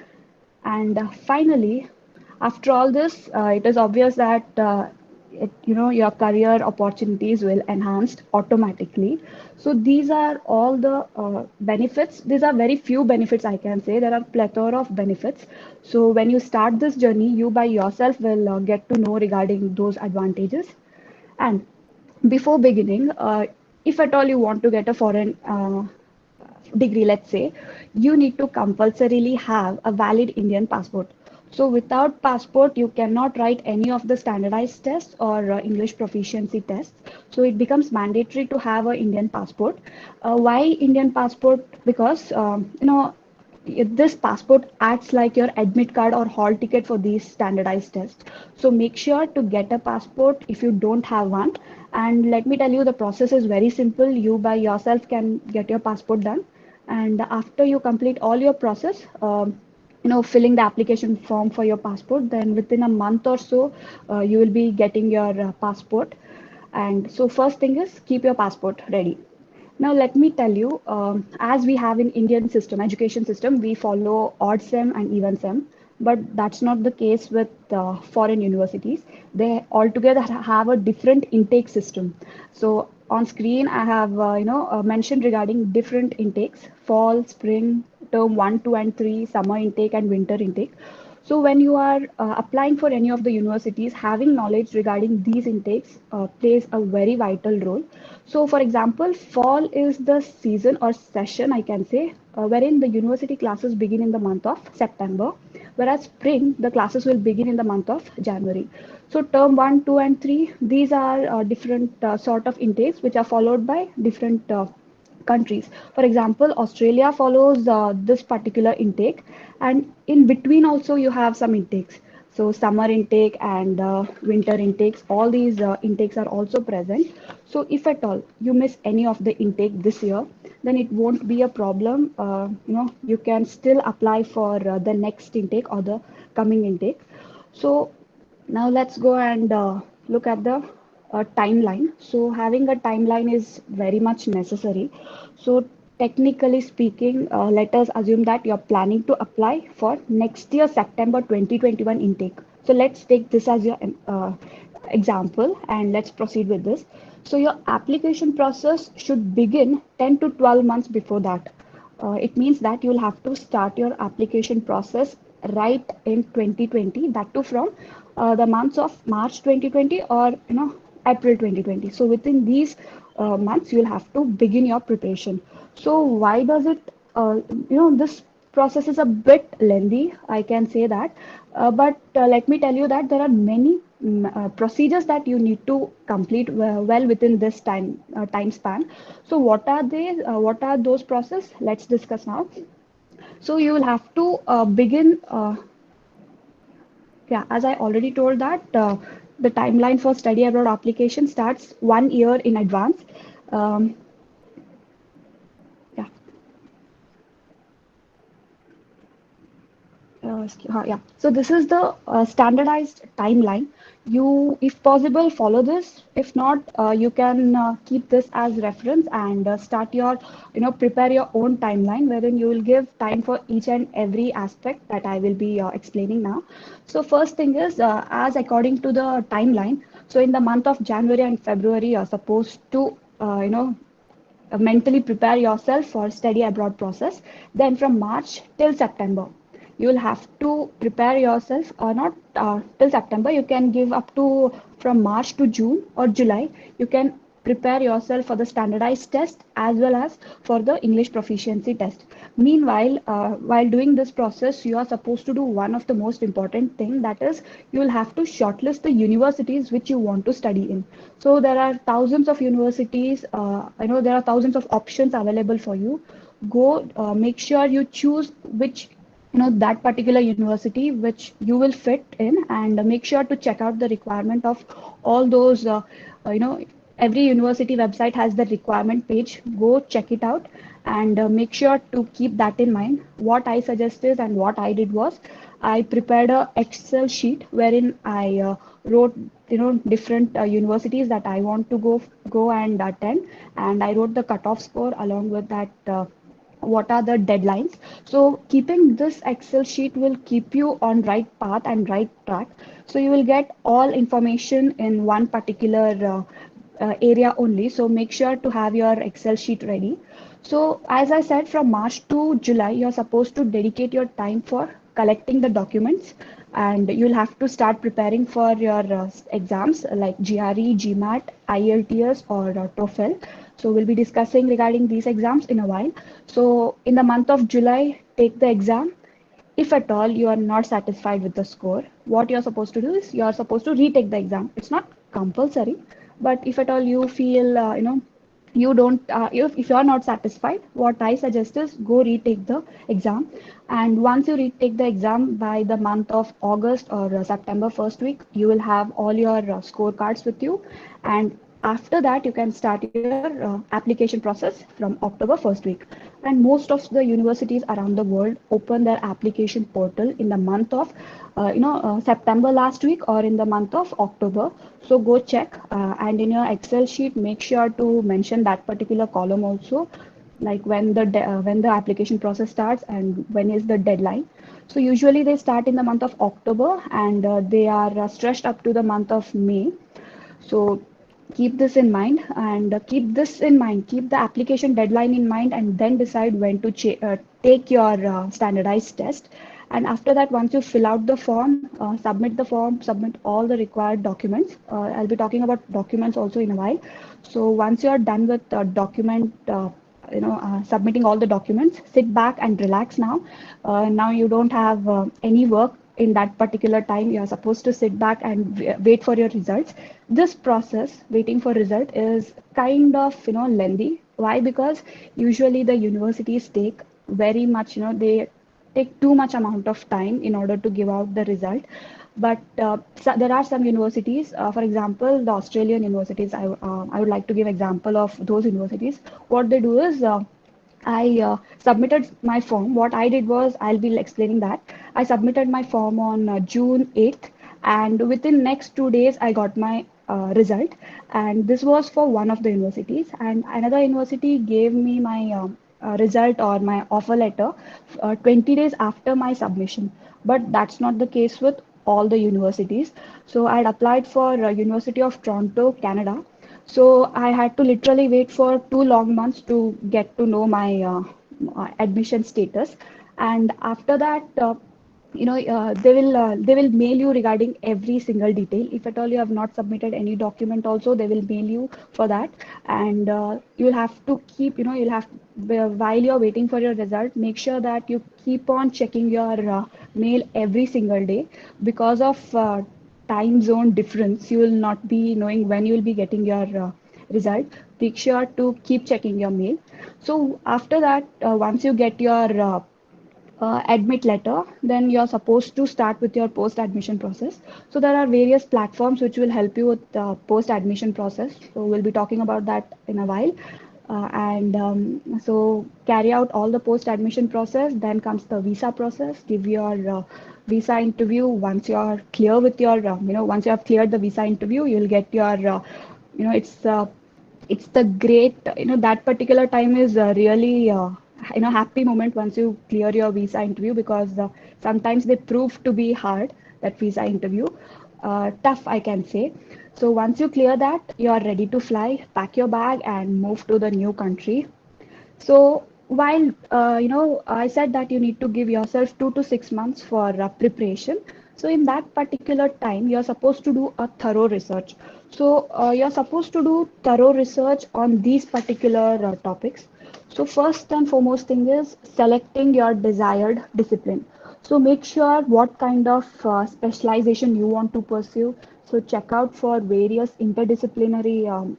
And finally, after all this, it is obvious that your career opportunities will enhanced automatically. So these are all the benefits. These are very few benefits, I can say. There are plethora of benefits. So when you start this journey, you by yourself will get to know regarding those advantages. And before beginning, if at all you want to get a foreign degree, let's say, you need to compulsorily have a valid Indian passport. So without passport, you cannot write any of the standardized tests or English proficiency tests. So it becomes mandatory to have an Indian passport. Why Indian passport? Because this passport acts like your admit card or hall ticket for these standardized tests. So make sure to get a passport if you don't have one. And let me tell you, the process is very simple. You by yourself can get your passport done. And after you complete all your process, filling the application form for your passport, then within a month or so, you will be getting your passport. And so first thing is keep your passport ready. Now let me tell you, as we have in Indian system, education system, we follow odd sem and even sem, but that's not the case with foreign universities. They altogether have a different intake system. So on screen, I have mentioned regarding different intakes: fall, spring, term 1, 2, and 3, summer intake, and winter intake. So when you are applying for any of the universities, having knowledge regarding these intakes plays a very vital role. So for example, fall is the season or session, I can say, wherein the university classes begin in the month of September, whereas spring, the classes will begin in the month of January. So term 1, 2, and 3, these are different sort of intakes which are followed by different countries. For example, Australia follows this particular intake, and in between also you have some intakes. So summer intake and winter intakes, all these intakes are also present. So if at all you miss any of the intake this year, then it won't be a problem. You can still apply for the next intake or the coming intake. So now let's go and look at the timeline. So having a timeline is very much necessary. So technically speaking, let us assume that you're planning to apply for next year September 2021 intake. So let's take this as your example and let's proceed with this. So your application process should begin 10 to 12 months before that. It means that you'll have to start your application process right in 2020, that too from the months of March 2020 or April 2020. So within these months, you'll have to begin your preparation. So why does it, this process is a bit lengthy, I can say that. But let me tell you that there are many procedures that you need to complete well within this time span. So what are they? What are those process? Let's discuss now. So you will have to begin. Yeah, as I already told that the timeline for study abroad application starts 1 year in advance. Um, yeah. Yeah. So this is the standardized timeline. You, if possible, follow this. If not, you can keep this as reference and start your, prepare your own timeline wherein you will give time for each and every aspect that I will be explaining now. So first thing is, as according to the timeline, so in the month of January and February, you're supposed to, mentally prepare yourself for study abroad process. Then from March till September, you will have to prepare yourself, or not till September, you can give up to from March to June or July. You can prepare yourself for the standardized test as well as for the English proficiency test. Meanwhile, while doing this process, you are supposed to do one of the most important thing, that is you will have to shortlist the universities which you want to study in. So there are thousands of universities. I know there are thousands of options available for you. Go make sure you choose which that particular university which you will fit in, and make sure to check out the requirement of all those every university website has the requirement page. Go check it out and make sure to keep that in mind. What I suggested and what I did was I prepared a Excel sheet wherein I wrote different universities that I want to go and attend, and I wrote the cutoff score along with that what are the deadlines. So keeping this Excel sheet will keep you on right path and right track. So you will get all information in one particular area only. So make sure to have your Excel sheet ready. So as I said, from March to July, you're supposed to dedicate your time for collecting the documents, and you'll have to start preparing for your exams like GRE, GMAT, IELTS, or TOEFL. So we'll be discussing regarding these exams in a while. So in the month of July, take the exam. If at all you are not satisfied with the score, what you're supposed to do is you're supposed to retake the exam. It's not compulsory, but if at all you feel, you don't, if you're not satisfied, what I suggest is go retake the exam. And once you retake the exam by the month of August or September first week, you will have all your scorecards with you. And after that, you can start your application process from October first week. And most of the universities around the world open their application portal in the month of, September last week or in the month of October. So go check, and in your Excel sheet, make sure to mention that particular column also, like when the application process starts and when is the deadline. So usually they start in the month of October, and they are stretched up to the month of May. So keep this in mind, and keep the application deadline in mind, and then decide when to take your standardized test. And after that, once you fill out the form, submit all the required documents. I'll be talking about documents also in a while. So once you're done with submitting all the documents, sit back and relax now. Now you don't have any work in that particular time. You're supposed to sit back and wait for your results. This process, waiting for result, is kind of lengthy. Why? Because usually the universities take very much, they take too much amount of time in order to give out the result. But so there are some universities, for example, the Australian universities. I would like to give example of those universities. What they do is, I submitted my form. What I did was, I'll be explaining that. I submitted my form on June 8th, and within next 2 days, I got my result. And this was for one of the universities, and another university gave me my result or my offer letter 20 days after my submission. But that's not the case with all the universities. So I had applied for University of Toronto, Canada. So I had to literally wait for 2 long months to get to know my admission status. And after that, they will mail you regarding every single detail. If at all you have not submitted any document, also they will mail you for that. And you'll have to keep, you'll have, while you're waiting for your result, make sure that you keep on checking your mail every single day. Because of time zone difference, you will not be knowing when you will be getting your result. Make sure to keep checking your mail. So after that, once you get your admit letter, then you're supposed to start with your post admission process. So there are various platforms which will help you with the post admission process. So we'll be talking about that in a while. And so carry out all the post admission process. Then comes the visa process. Give your visa interview. Once you're clear with your, once you have cleared the visa interview, you'll get your, it's the great, that particular time is really happy moment once you clear your visa interview, because sometimes they prove to be hard, that visa interview, tough, I can say. So once you clear that, you are ready to fly, pack your bag and move to the new country. So while I said that you need to give yourself 2 to 6 months for preparation. So in that particular time, you're supposed to do a thorough research. So you're supposed to do thorough research on these particular topics. So first and foremost thing is selecting your desired discipline. So make sure what kind of specialization you want to pursue. So check out for various interdisciplinary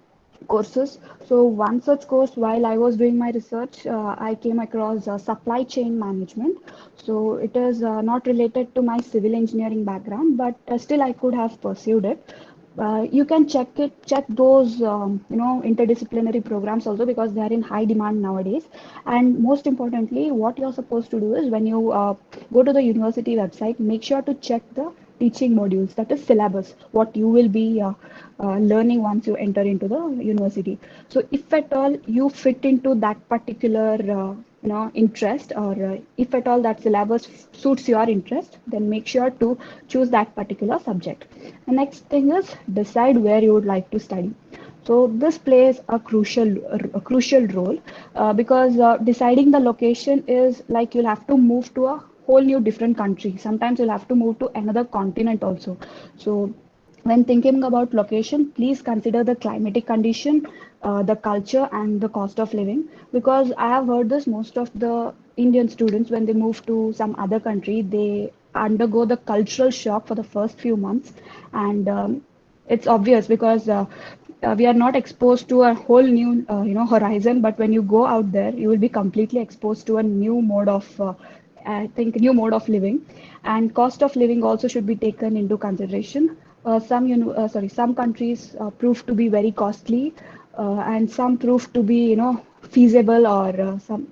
courses. So one such course, while I was doing my research, I came across supply chain management. So it is not related to my civil engineering background, but still I could have pursued it. You can check those interdisciplinary programs also, because they are in high demand nowadays. And most importantly, what you're supposed to do is, when you go to the university website, make sure to check the teaching modules, that is syllabus, what you will be learning once you enter into the university. So if at all you fit into that particular interest, or if at all that syllabus suits your interest, then make sure to choose that particular subject. The next thing is decide where you would like to study. So this plays a crucial role, because deciding the location is like you'll have to move to a whole new different country. Sometimes you'll have to move to another continent also. So when thinking about location, please consider the climatic condition, the culture, and the cost of living. Because I have heard this, most of the Indian students, when they move to some other country, they undergo the cultural shock for the first few months, and it's obvious because we are not exposed to a whole new horizon. But when you go out there, you will be completely exposed to a new mode of I think new mode of living, and cost of living also should be taken into consideration. Some countries prove to be very costly, and some prove to be feasible, or some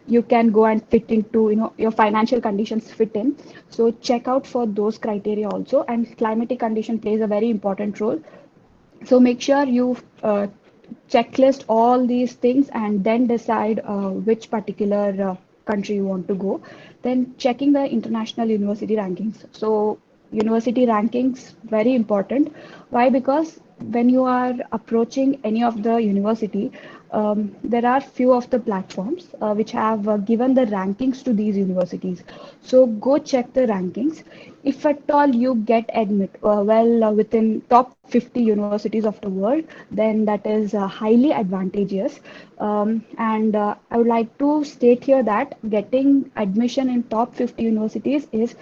you can go and fit into your financial conditions fit in. So check out for those criteria also, and climatic condition plays a very important role. So make sure you checklist all these things and then decide which particular country you want to go. Then checking the international university rankings. So university rankings very important. Why? Because when you are approaching any of the university, there are few of the platforms which have given the rankings to these universities. So go check the rankings. If at all you get within top 50 universities of the world, then that is highly advantageous. And I would like to state here that getting admission in top 50 universities is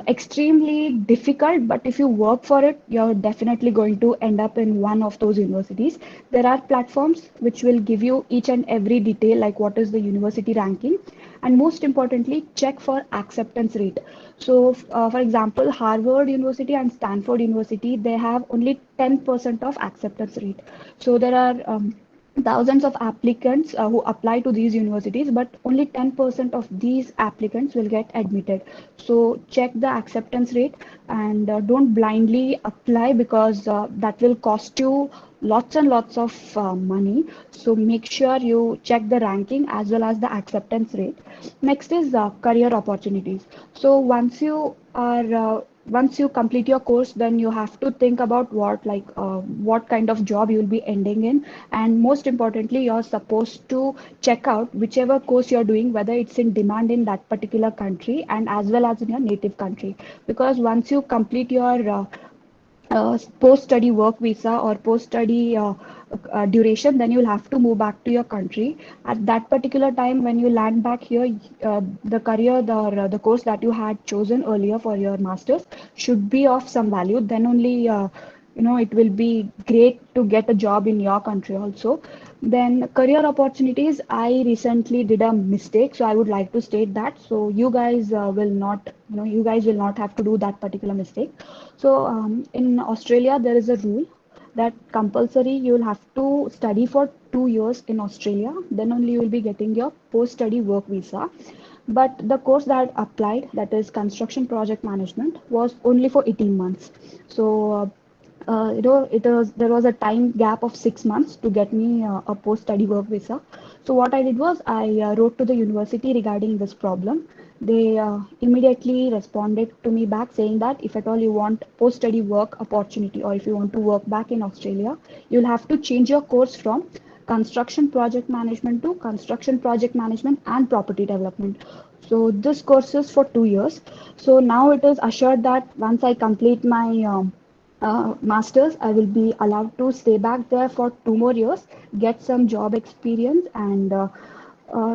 extremely difficult, but if you work for it, you're definitely going to end up in one of those universities. There are platforms which will give you each and every detail, like what is the university ranking, and most importantly, check for acceptance rate. So, for example, Harvard University and Stanford University, they have only 10% of acceptance rate. So there are thousands of applicants who apply to these universities, but only 10% of these applicants will get admitted. So check the acceptance rate, and don't blindly apply, because that will cost you lots and lots of money. So make sure you check the ranking as well as the acceptance rate. Next is career opportunities. So once you complete your course, then you have to think about what kind of job you will be ending in. And most importantly, you're supposed to check out whichever course you're doing, whether it's in demand in that particular country and as well as in your native country. Because once you complete your post-study work visa or post-study duration, then you'll have to move back to your country. At that particular time, when you land back here, the course that you had chosen earlier for your masters should be of some value. Then only it will be great to get a job in your country also. Then career opportunities, I recently did a mistake, so I would like to state that, so you guys will not have to do that particular mistake. So in Australia, there is a rule that compulsory you will have to study for 2 years in Australia. Then only you will be getting your post-study work visa. But the course that applied, that is construction project management, was only for 18 months. So there was a time gap of 6 months to get me a post-study work visa. So what I did was I wrote to the university regarding this problem. They immediately responded to me back saying that if at all you want post-study work opportunity, or if you want to work back in Australia, you'll have to change your course from construction project management to construction project management and property development. So this course is for 2 years. So now it is assured that once I complete my masters, I will be allowed to stay back there for 2 more years, get some job experience, and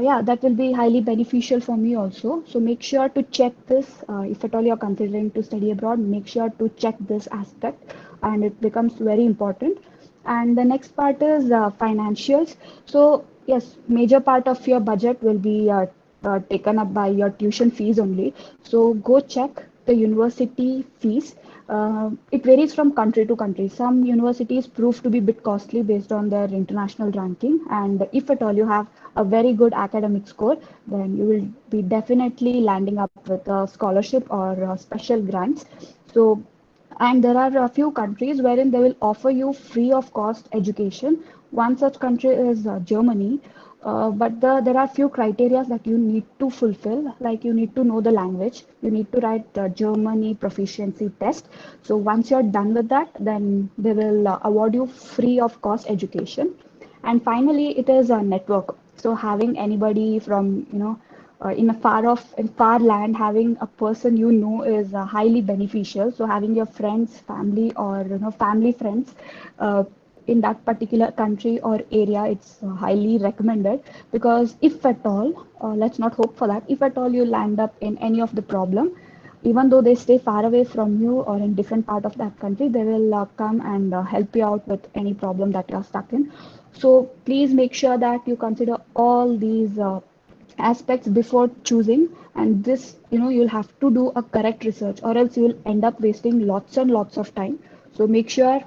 yeah, that will be highly beneficial for me also. So make sure to check this. If at all you're considering to study abroad, make sure to check this aspect, and it becomes very important. And the next part is financials. So yes, major part of your budget will be taken up by your tuition fees only. So go check the university fees. It varies from country to country. Some universities prove to be a bit costly based on their international ranking, and if at all you have a very good academic score, then you will be definitely landing up with a scholarship or special grants. So, and there are a few countries wherein they will offer you free of cost education. One such country is Germany. There are few criteria that you need to fulfill, like you need to know the language, you need to write the Germany proficiency test. So once you're done with that, then they will award you free of cost education. And finally, it is a network. So having anybody from, in a far land, having a person is highly beneficial. So having your friends, family, or family friends uh, in that particular country or area, it's highly recommended, because if at all, let's not hope for that, if at all you land up in any of the problem, even though they stay far away from you or in different part of that country, they will come and help you out with any problem that you're stuck in. So please make sure that you consider all these aspects before choosing, and this, you'll have to do a correct research, or else you'll end up wasting lots and lots of time. So make sure,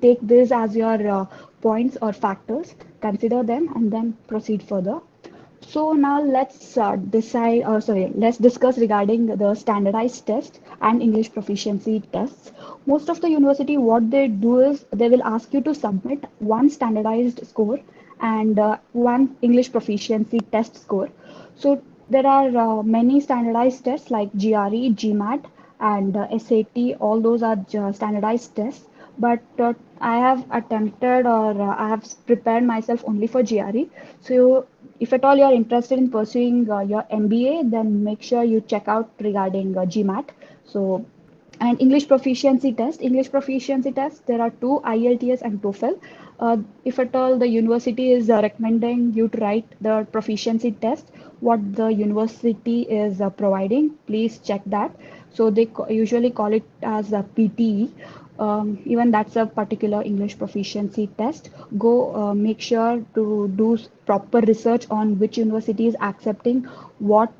take this as your points or factors, consider them, and then proceed further. So now let's discuss regarding the standardized test and English proficiency tests. Most of the university, what they do is they will ask you to submit one standardized score and one English proficiency test score. So there are many standardized tests like GRE, GMAT, and SAT. All those are standardized tests. But I have attempted, or I have prepared myself only for GRE. So if at all you are interested in pursuing your MBA, then make sure you check out regarding GMAT. So, and English proficiency test, there are two, IELTS and TOEFL. If at all the university is recommending you to write the proficiency test, what the university is providing, please check that. So they usually call it as a PTE. Even that's a particular English proficiency test. Go make sure to do proper research on which university is accepting what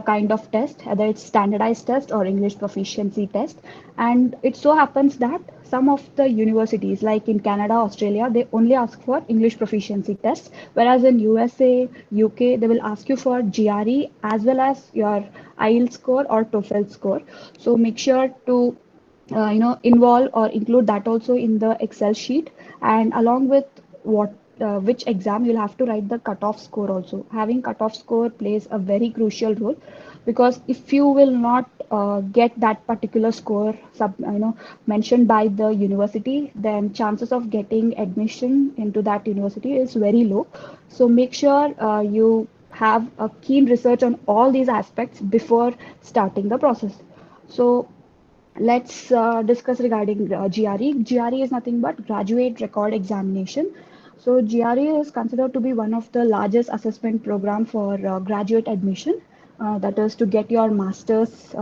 kind of test, whether it's standardized test or English proficiency test. And it so happens that some of the universities, like in Canada, Australia, they only ask for English proficiency tests, whereas in USA, UK, they will ask you for GRE as well as your IELTS score or TOEFL score. So make sure to involve or include that also in the Excel sheet, and along with what which exam, you'll have to write the cutoff score also. Having cutoff score plays a very crucial role, because if you will not get that particular score mentioned by the university, then chances of getting admission into that university is very low. So make sure you have a keen research on all these aspects before starting the process. So let's discuss regarding GRE. GRE is nothing but Graduate Record Examination. So GRE is considered to be one of the largest assessment program for graduate admission. That is to get your master's,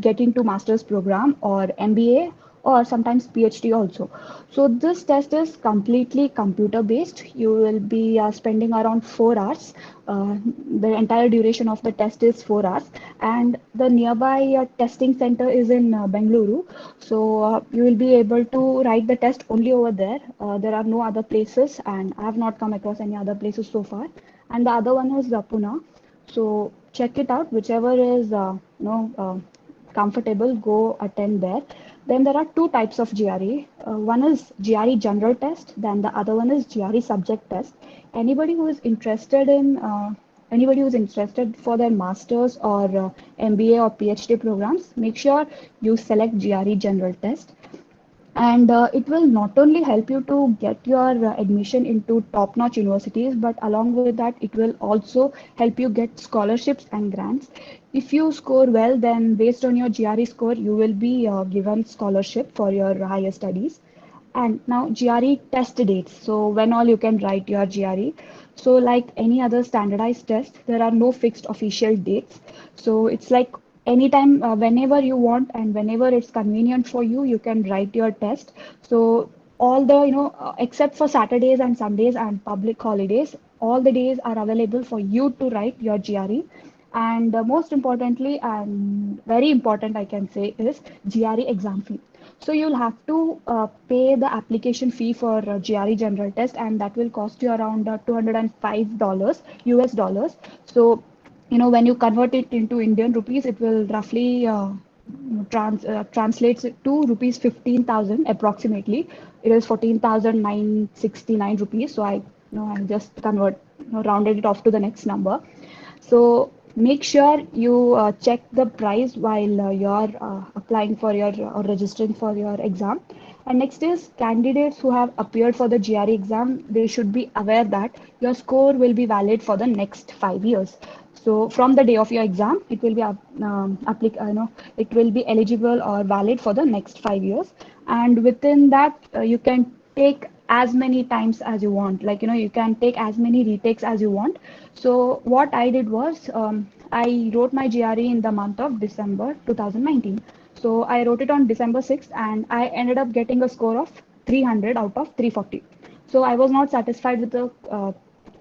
get into master's program or MBA or sometimes PhD also. So this test is completely computer based. You will be spending around 4 hours. The entire duration of the test is 4 hours, and the nearby testing center is in Bengaluru. So you will be able to write the test only over there. There are no other places, and I have not come across any other places so far. And the other one is Pune. So check it out, whichever is comfortable, go attend there. Then there are two types of GRE. One is GRE general test, then the other one is GRE subject test. Anybody who is interested in anybody who's interested for their masters or MBA or PhD programs, make sure you select GRE general test. And it will not only help you to get your admission into top-notch universities, but along with that, it will also help you get scholarships and grants. If you score well, then based on your GRE score, you will be given scholarship for your higher studies. And now GRE test dates. So when all you can write your GRE. So like any other standardized test, there are no fixed official dates. So it's like anytime, whenever you want and whenever it's convenient for you, you can write your test. So all the, except for Saturdays and Sundays and public holidays, all the days are available for you to write your GRE. And most importantly, and very important, I can say, is GRE exam fee. So you'll have to pay the application fee for GRE general test, and that will cost you around $205 US dollars. So, when you convert it into Indian rupees, it will roughly translates it to rupees 15,000 approximately. It is 14,969 rupees. So I I just rounded it off to the next number. So make sure you check the price while you're applying for your or registering for your exam. And next is candidates who have appeared for the GRE exam, they should be aware that your score will be valid for the next 5 years. So from the day of your exam, it will be it will be eligible or valid for the next 5 years. And within that, you can take as many times as you want. Like you can take as many retakes as you want. So what I did was I wrote my GRE in the month of December 2019. So I wrote it on December 6th and I ended up getting a score of 300 out of 340. So I was not satisfied with the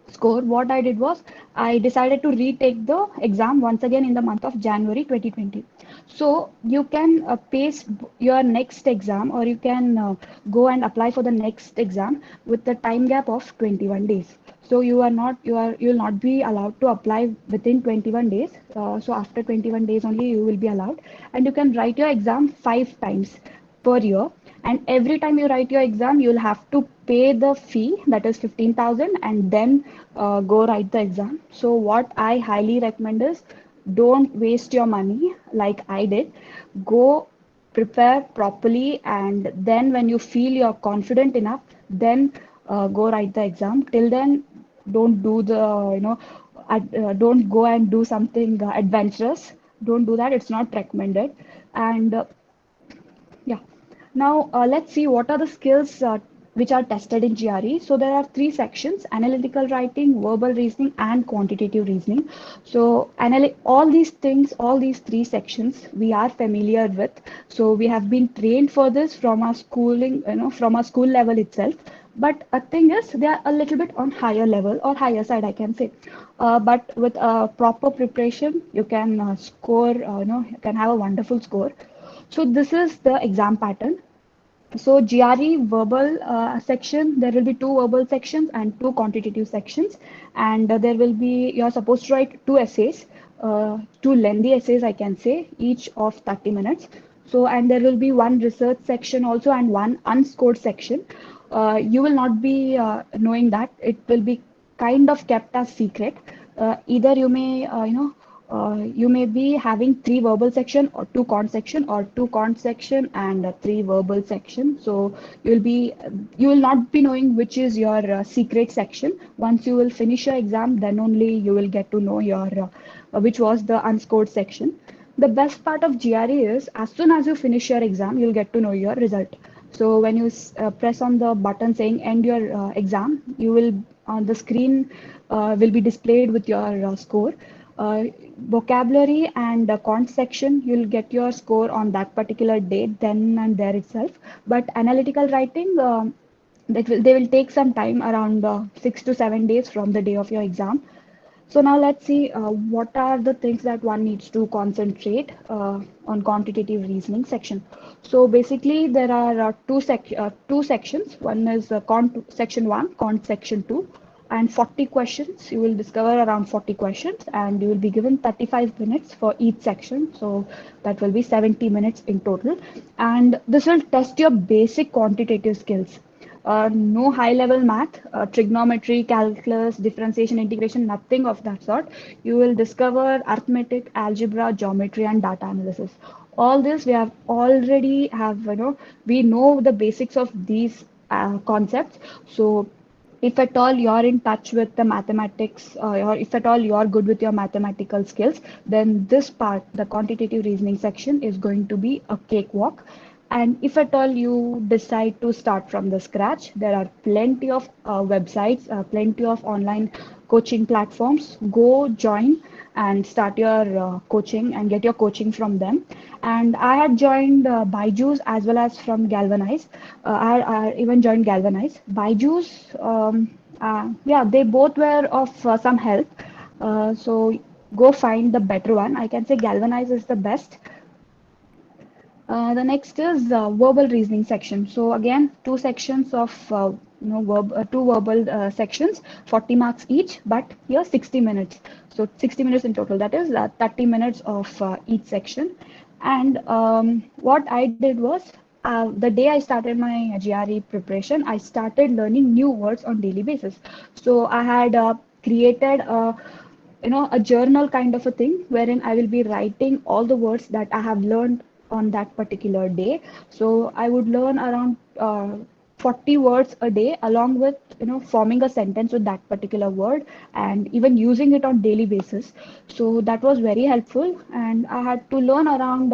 score. What I did was I decided to retake the exam once again in the month of January 2020. So you can pace your next exam, or you can go and apply for the next exam with the time gap of 21 days. So you will not be allowed to apply within 21 days. So after 21 days only you will be allowed, and you can write your exam 5 times per year. And every time you write your exam, you'll have to pay the fee, that is 15,000, and then go write the exam. So what I highly recommend is, don't waste your money like I did. Go prepare properly, and then when you feel you're confident enough, then go write the exam. Till then, don't do the don't go and do something adventurous. Don't do that. It's not recommended. And yeah. Now, let's see what are the skills which are tested in GRE. So there are three sections: analytical writing, verbal reasoning, and quantitative reasoning. So all these things, all these three sections we are familiar with. So we have been trained for this from our schooling, from our school level itself. But a thing is, they are a little bit on higher level or higher side, I can say. But with proper preparation, you can score, you can have a wonderful score. So this is the exam pattern. So GRE verbal section, there will be two verbal sections and two quantitative sections. And there will be, you're supposed to write two essays, two lengthy essays, I can say, each of 30 minutes. So, and there will be one research section also and one unscored section. You will not be knowing that. It will be kind of kept as secret. Either you may, you may be having three verbal section or two con section, or two con section and three verbal section. So you will not be knowing which is your secret section. Once you will finish your exam, then only you will get to know your which was the unscored section. The best part of GRE is, as soon as you finish your exam, you'll get to know your result. So when you press on the button saying end your exam, you will on the screen will be displayed with your score. Uh, Vocabulary and cont section, you'll get your score on that particular date, then and there itself. But analytical writing, they will take some time, around 6 to 7 days from the day of your exam. So now let's see what are the things that one needs to concentrate on quantitative reasoning section. So basically there are two sections. One is section 1, cont section 2, and 40 questions. You will discover around 40 questions, and you will be given 35 minutes for each section. So that will be 70 minutes in total. And this will test your basic quantitative skills. No high level math, trigonometry, calculus, differentiation, integration, nothing of that sort. You will discover arithmetic, algebra, geometry, and data analysis. All this we have already we know the basics of these concepts. So if at all you're in touch with the mathematics, or if at all you're good with your mathematical skills, then this part, the quantitative reasoning section, is going to be a cakewalk. And if at all you decide to start from the scratch, there are plenty of websites, plenty of online coaching platforms. Go join and start your coaching and get your coaching from them. And I had joined Byju's as well as from Galvanize. I even joined Galvanize. Byju's, yeah, they both were of some help. So go find the better one. I can say Galvanize is the best. The next is verbal reasoning section. So again, two sections of two verbal sections, 40 marks each, but here 60 minutes. So 60 minutes in total. That is 30 minutes of each section. And what I did was the day I started my GRE preparation, I started learning new words on daily basis. So I had created a journal kind of a thing wherein I will be writing all the words that I have learned on that particular day. So I would learn around 40 words a day, along with forming a sentence with that particular word and even using it on daily basis. So that was very helpful, and I had to learn around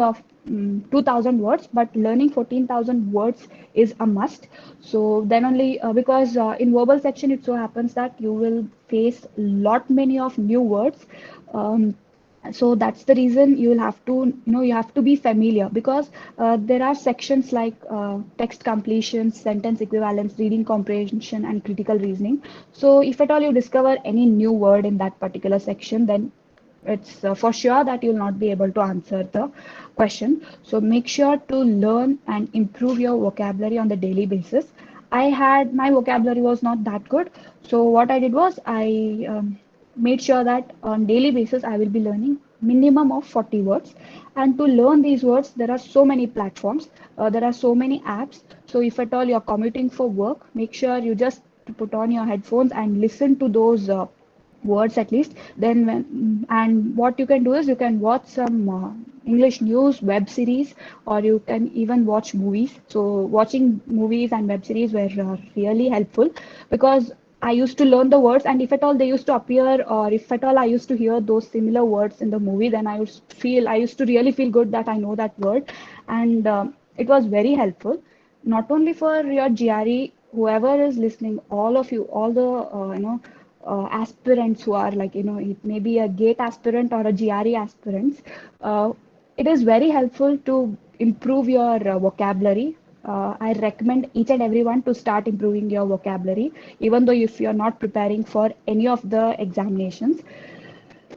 2000 words, but learning 14,000 words is a must. So then only because in verbal section it so happens that you will face lot many of new words. um, so that's the reason you will have to you have to be familiar, because there are sections like text completion, sentence equivalence, reading comprehension, and critical reasoning. So if at all you discover any new word in that particular section, then it's for sure that you'll not be able to answer the question. So make sure to learn and improve your vocabulary on the daily basis. I had my vocabulary was not that good, so what I did was I made sure that on daily basis I will be learning minimum of 40 words. And to learn these words, there are so many platforms, there are so many apps. So if at all you're commuting for work, make sure you just put on your headphones and listen to those words at least. Then when, and what you can do is you can watch some English news, web series, or you can even watch movies. So watching movies and web series were really helpful, because I used to learn the words, and if at all they used to appear, or if at all I used to hear those similar words in the movie, then I used to really feel good that I know that word. And it was very helpful, not only for your GRE, whoever is listening, all of you, all the aspirants who are like, it may be a GATE aspirant or a GRE aspirants. It is very helpful to improve your vocabulary. I recommend each and everyone to start improving your vocabulary, even though if you're not preparing for any of the examinations.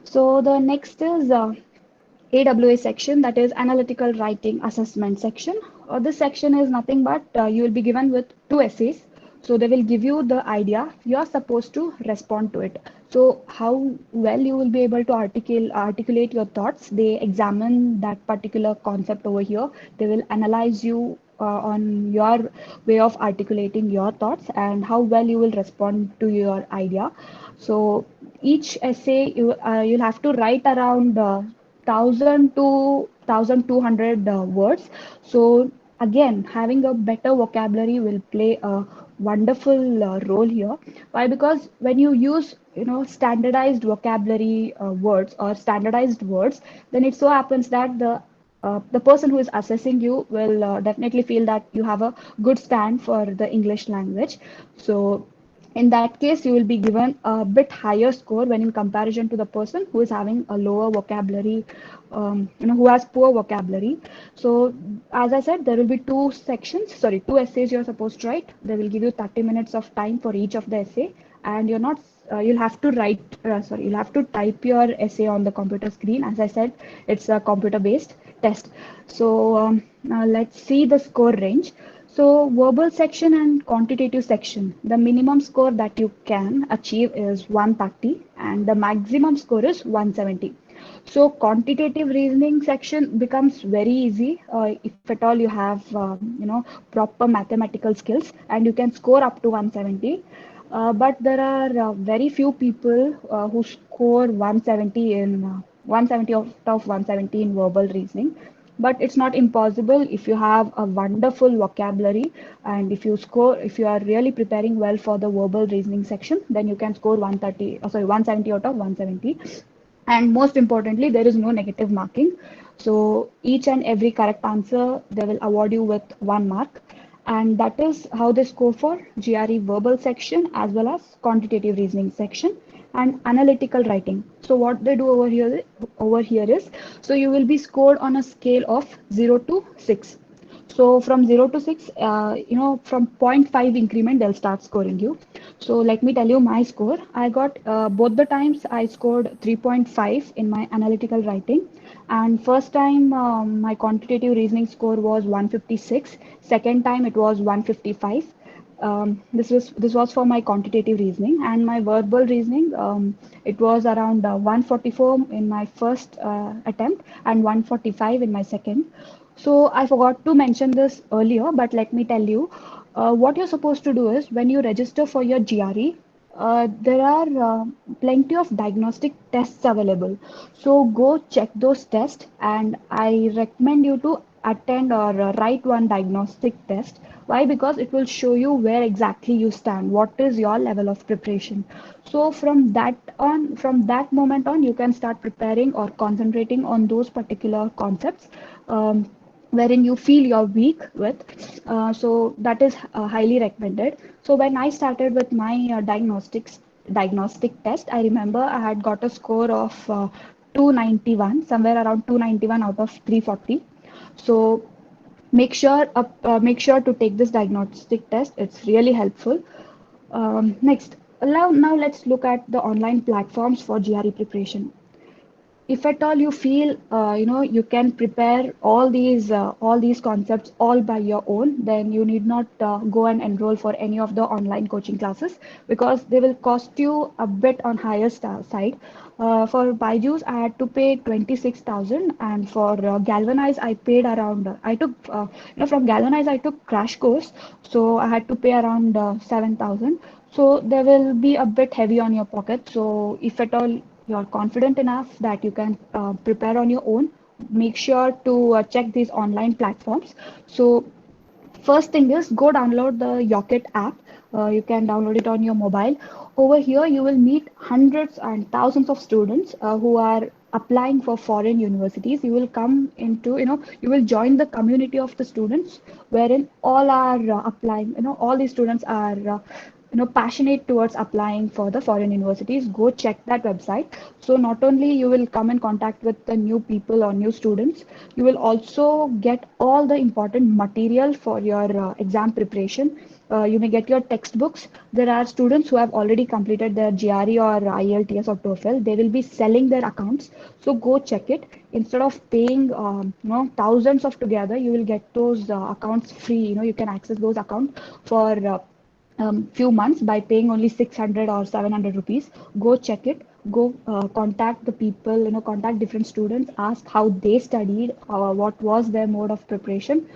So the next is AWA section, that is analytical writing assessment section. This section is nothing but you will be given with two essays. So they will give you the idea. You are supposed to respond to it. So how well you will be able to articulate your thoughts. They examine that particular concept over here. They will analyze you on your way of articulating your thoughts and how well you will respond to your idea. So each essay you'll have to write around 1000 to 1200 words. So again, having a better vocabulary will play a wonderful role here. Why? Because when you use standardized vocabulary words or standardized words, then it so happens that the person who is assessing you will definitely feel that you have a good stand for the English language. So in that case, you will be given a bit higher score when in comparison to the person who is having a lower vocabulary, who has poor vocabulary. So as I said, there will be two essays you're supposed to write. They will give you 30 minutes of time for each of the essay, and you'll have to you'll have to type your essay on the computer screen. As I said, it's a computer-based test. So now let's see the score range. So verbal section and quantitative section, the minimum score that you can achieve is 130 and the maximum score is 170. So quantitative reasoning section becomes very easy if at all you have proper mathematical skills, and you can score up to 170. But there are very few people who score 170 in 170 out of 170 in verbal reasoning. But it's not impossible if you have a wonderful vocabulary, and if you are really preparing well for the verbal reasoning section, then you can score 170 out of 170. And most importantly, there is no negative marking. So each and every correct answer, they will award you with 1 mark. And that is how they score for GRE verbal section as well as quantitative reasoning section and analytical writing. So what they do over here is, so you will be scored on a scale of 0 to 6. So from 0 to 6, from 0.5 increment, they'll start scoring you. So let me tell you my score. I got both the times I scored 3.5 in my analytical writing. And first time my quantitative reasoning score was 156. Second time it was 155. This was for my quantitative reasoning, and my verbal reasoning, it was around 144 in my first attempt and 145 in my second. So I forgot to mention this earlier, but let me tell you, what you're supposed to do is when you register for your GRE, there are plenty of diagnostic tests available. So go check those tests, and I recommend you to attend or write one diagnostic test. Why? Because it will show you where exactly you stand, what is your level of preparation. So from that moment on, you can start preparing or concentrating on those particular concepts. Wherein you feel you're weak with. So that is highly recommended. So when I started with my diagnostic test, I remember I had got a score of 291, somewhere around 291 out of 340. So make sure to take this diagnostic test. It's really helpful. Next, now let's look at the online platforms for GRE preparation. If at all you feel you can prepare all these concepts all by your own, then you need not go and enroll for any of the online coaching classes, because they will cost you a bit on higher side. For Byju's, I had to pay 26,000, and for Galvanize, I paid around. I took from Galvanize, I took crash course, so I had to pay around 7,000. So they will be a bit heavy on your pocket. So if at all you're confident enough that you can prepare on your own, make sure to check these online platforms. So first thing is, go download the Yocket app. You can download it on your mobile. Over here, you will meet hundreds and thousands of students who are applying for foreign universities. You will come into, you will join the community of the students, wherein all are applying. All these students are passionate towards applying for the foreign universities. Go check that website. So not only you will come in contact with the new people or new students, you will also get all the important material for your exam preparation. You may get your textbooks. There are students who have already completed their GRE or IELTS or TOEFL. They will be selling their accounts. So go check it. Instead of paying thousands of together, you will get those accounts free. You can access those accounts for few months by paying only 600 or 700 rupees. Go check it. Go contact the people, contact different students, ask how they studied, what was their mode of preparation.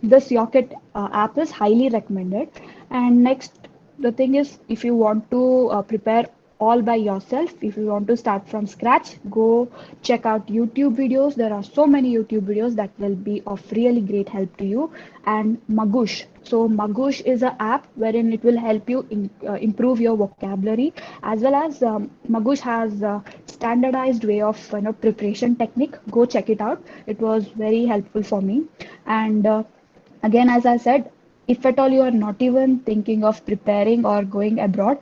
This Yocket app is highly recommended. And next, the thing is, if you want to prepare all by yourself, if you want to start from scratch, go check out YouTube videos. There are so many YouTube videos that will be of really great help to you. And Magush. So Magush is an app wherein it will help you improve your vocabulary, as well as Magush has a standardized way of preparation technique. Go check it out. It was very helpful for me. And again, as I said, if at all you are not even thinking of preparing or going abroad,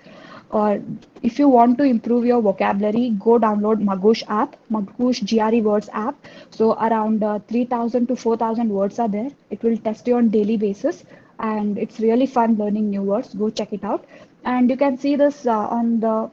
or if you want to improve your vocabulary, go download Magush app, Magush GRE Words app. So around 3,000 to 4,000 words are there. It will test you on daily basis, and it's really fun learning new words. Go check it out. And you can see this on the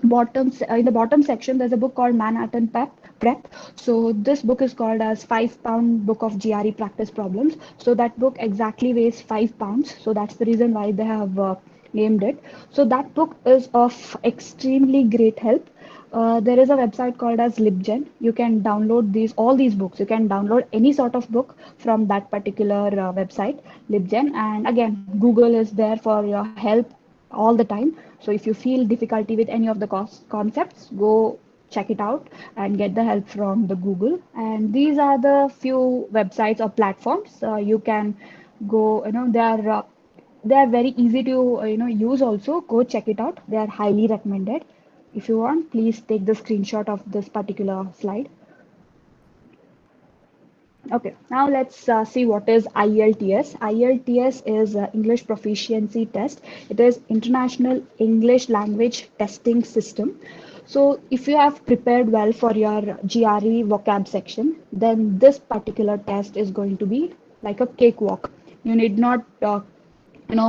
in the bottom section. There's a book called Manhattan Prep. So this book is called as 5 pound book of GRE practice problems. So that book exactly weighs 5 pounds. So that's the reason why they have named it. So that book is of extremely great help. There is a website called as LibGen. You can download all these books. You can download any sort of book from that particular website, LibGen. And again, Google is there for your help all the time. So if you feel difficulty with any of the concepts, go check it out and get the help from the Google. And these are the few websites or platforms you can go. They are very easy to use. Also, go check it out. They are highly recommended. If you want, please take the screenshot of this particular slide. Okay, now let's see what is IELTS. IELTS is English Proficiency Test. It is International English Language Testing System. So if you have prepared well for your GRE vocab section, then this particular test is going to be like a cakewalk. You need not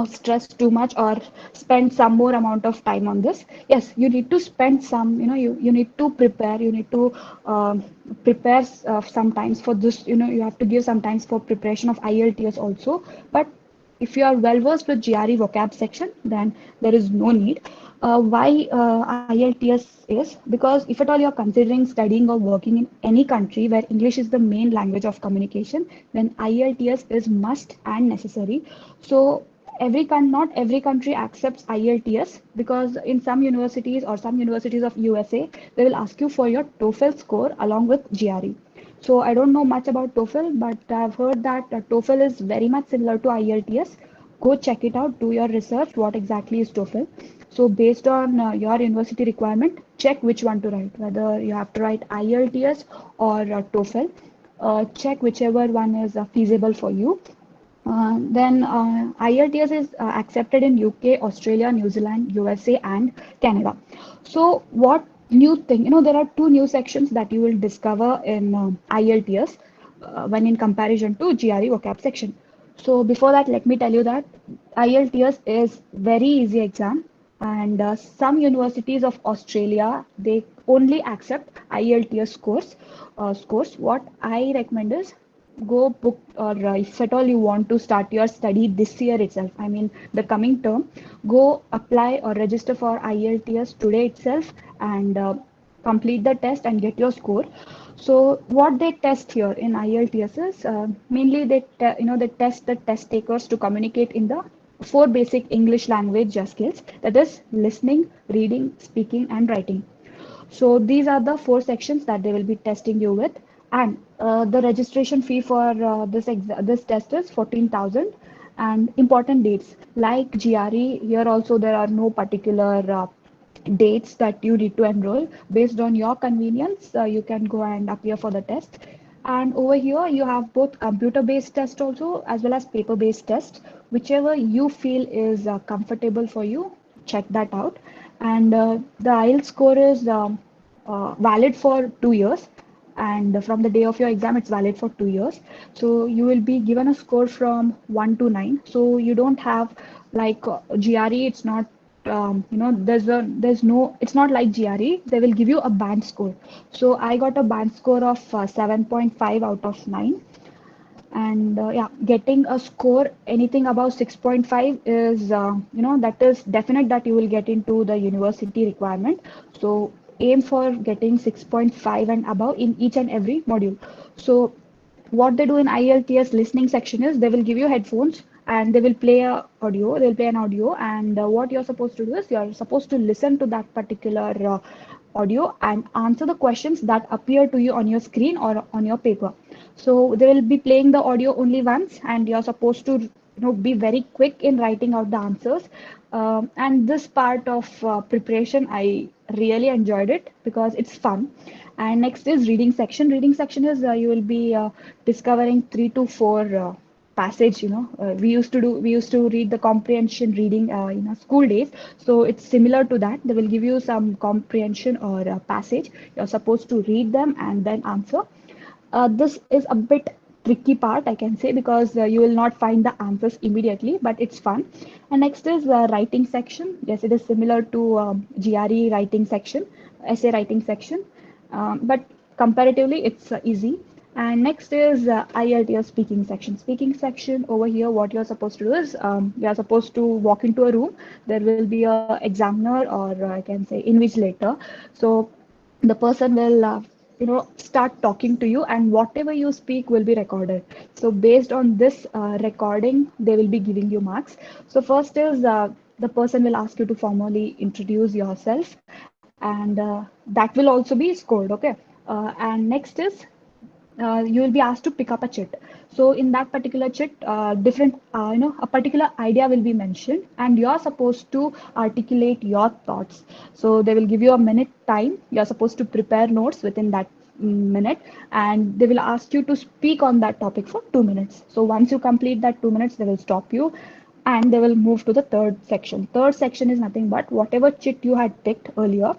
stress too much or spend some more amount of time on this. Yes, you need to spend some, you need to prepare, you need to prepare sometimes for this, you have to give sometimes for preparation of IELTS also. But if you are well versed with GRE vocab section, then there is no need. Why IELTS is because if at all you're considering studying or working in any country where English is the main language of communication, then IELTS is must and necessary. So not every country accepts IELTS, because in some universities or some universities of USA, they will ask you for your TOEFL score along with GRE. So I don't know much about TOEFL, but I've heard that TOEFL is very much similar to IELTS. Go check it out, do your research, what exactly is TOEFL. So based on your university requirement, check which one to write, whether you have to write IELTS or TOEFL. Check whichever one is feasible for you. Then IELTS is accepted in UK, Australia, New Zealand, USA, and Canada. So what new thing? There are two new sections that you will discover in IELTS when in comparison to GRE vocab section. So before that, let me tell you that IELTS is very easy exam, and some universities of Australia, they only accept IELTS scores. What I recommend is go book, or if at all you want to start your study this year itself, I mean the coming term, go apply or register for IELTS today itself, and complete the test and get your score. So what they test here in IELTS is mainly they test the test takers to communicate in the four basic English language skills, that is listening, reading, speaking, and writing. So these are the four sections that they will be testing you with, and the registration fee for this test is 14,000. And important dates like GRE, here also there are no particular dates that you need to enroll. Based on your convenience, you can go and appear for the test. And over here you have both computer-based test also as well as paper-based test. Whichever you feel is comfortable for you, check that out. And the IELTS score is valid for 2 years, and from the day of your exam it's valid for 2 years. So you will be given a score from 1 to 9, so you don't have like GRE. It's not there's no, it's not like GRE, they will give you a band score. So I got a band score of 7.5 out of 9. And yeah, getting a score anything above 6.5 is that is definite that you will get into the university requirement. So aim for getting 6.5 and above in each and every module. So what they do in IELTS listening section is they will give you headphones and they will play an audio, and what you're supposed to do is you're supposed to listen to that particular audio and answer the questions that appear to you on your screen or on your paper. So they will be playing the audio only once, and you're supposed to be very quick in writing out the answers. And this part of preparation, I really enjoyed it because it's fun. And next is reading section. Reading section is you will be discovering 3 to 4 passage. We used to read the comprehension reading school days. So it's similar to that. They will give you some comprehension or passage. You're supposed to read them and then answer. This is a bit tricky part, I can say, because you will not find the answers immediately, but it's fun. And next is writing section. Yes, it is similar to GRE writing section, essay writing section, but comparatively it's easy. And next is IELTS speaking section. Speaking section, over here what you're supposed to do is you're supposed to walk into a room. There will be a examiner, or I can say invigilator. So the person will start talking to you, and whatever you speak will be recorded. So based on this recording, they will be giving you marks. So first is the person will ask you to formally introduce yourself, and that will also be scored. Okay. And next is you will be asked to pick up a chit. So in that particular chit, different a particular idea will be mentioned, and you're supposed to articulate your thoughts. So they will give you a minute time. You're supposed to prepare notes within that minute, and they will ask you to speak on that topic for 2 minutes. So once you complete that 2 minutes, they will stop you and they will move to the third section. Third section is nothing but whatever chit you had picked earlier,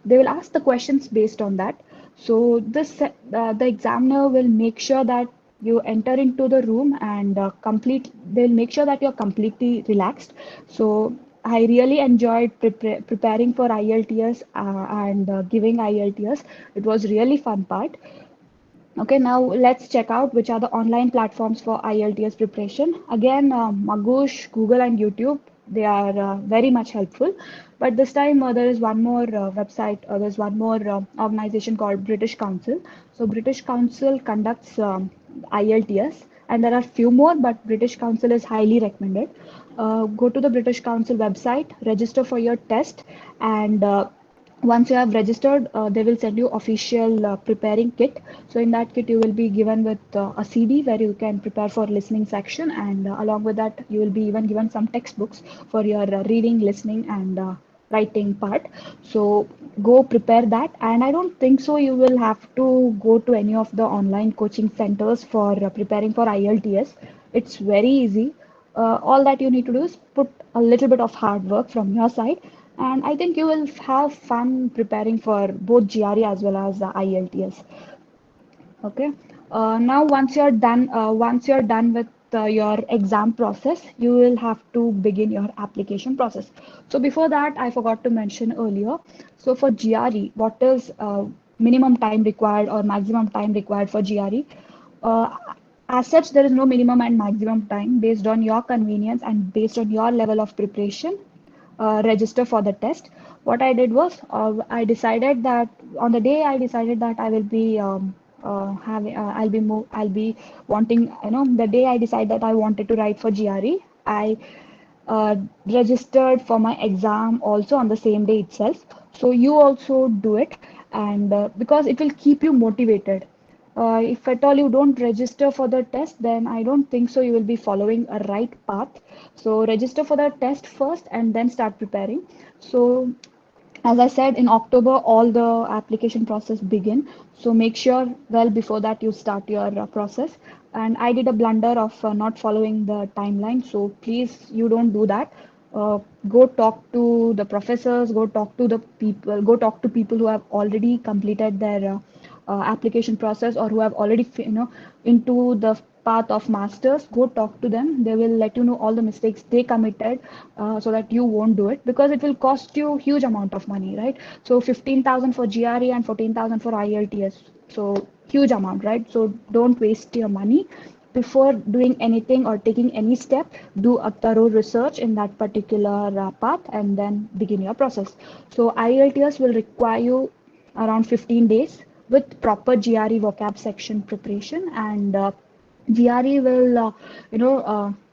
they will ask the questions based on that. So the examiner will make sure that you enter into the room and they'll make sure that you're completely relaxed. So I really enjoyed preparing for IELTS and giving IELTS. It was really fun part. Okay, now let's check out which are the online platforms for IELTS preparation. Again, Magoosh, Google, and YouTube, they are very much helpful. But this time there is one more website, there's one more organization called British Council. So British Council conducts IELTS, and there are few more, but British Council is highly recommended. Go to the British Council website, register for your test, and once you have registered, they will send you official preparing kit. So in that kit, you will be given with a CD where you can prepare for listening section, and along with that, you will be even given some textbooks for your reading, listening, and writing part. So go prepare that. And I don't think so you will have to go to any of the online coaching centers for preparing for IELTS. It's very easy. All that you need to do is put a little bit of hard work from your side, and I think you will have fun preparing for both GRE as well as the IELTS. Okay. Now once you're done with your exam process, you will have to begin your application process. So before that, I forgot to mention earlier. So for GRE, what is minimum time required or maximum time required for GRE? Uh, as such, there is no minimum and maximum time based on your convenience and based on your level of preparation. Register for the test. What I did was I decided that on the day I decided that I will be having I'll be wanting, the day I decided that I wanted to write for GRE, I registered for my exam also on the same day itself. So you also do it, and because it will keep you motivated. If at all you don't register for the test, then I don't think so you will be following a right path. So register for the test first and then start preparing. So as I said, in October, all the application process begin. So make sure well before that you start your process. And I did a blunder of not following the timeline. So please, you don't do that. Go talk to the professors, go talk to people who have already completed their application process or who have already, into the path of masters. Go talk to them. They will let you know all the mistakes they committed, so that you won't do it, because it will cost you huge amount of money, right? So 15,000 for GRE and 14,000 for IELTS. So huge amount, right? So don't waste your money. Before doing anything or taking any step, do a thorough research in that particular path and then begin your process. So IELTS will require you around 15 days with proper GRE vocab section preparation, and GRE will,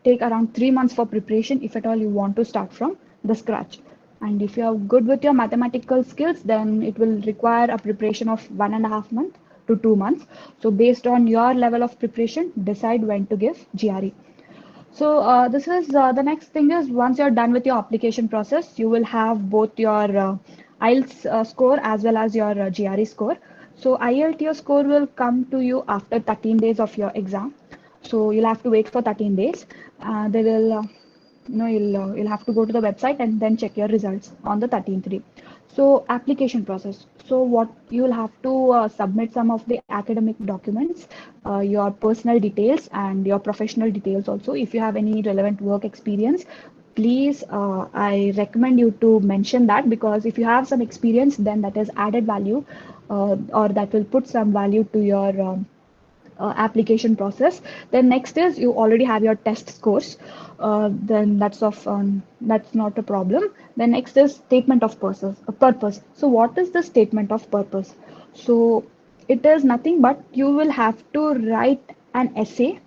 take around 3 months for preparation if at all you want to start from the scratch. And if you are good with your mathematical skills, then it will require a preparation of 1.5 months to 2 months. So based on your level of preparation, decide when to give GRE. So this is the next thing is, once you're done with your application process, you will have both your IELTS score as well as your GRE score. So IELTS score will come to you after 13 days of your exam. So you'll have to wait for 13 days. They will you'll have to go to the website and then check your results on the 13th day. So application process. So what you'll have to submit some of the academic documents, your personal details and your professional details also. If you have any relevant work experience, please, I recommend you to mention that, because if you have some experience, then that is added value, or that will put some value to your application process. Then next is, you already have your test scores. Then that's not a problem. Then next is statement of purpose. So what is the statement of purpose? So it is nothing but you will have to write an essay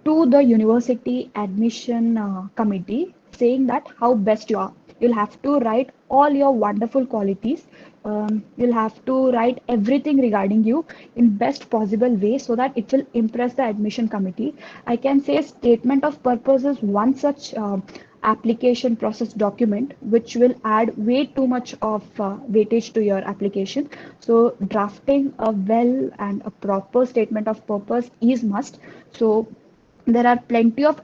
to the university admission committee, saying that how best you are. You'll have to write all your wonderful qualities. You'll have to write everything regarding you in best possible way, so that it will impress the admission committee. I can say statement of purpose is one such application process document which will add way too much of weightage to your application. So drafting a well and a proper statement of purpose is must. So there are plenty of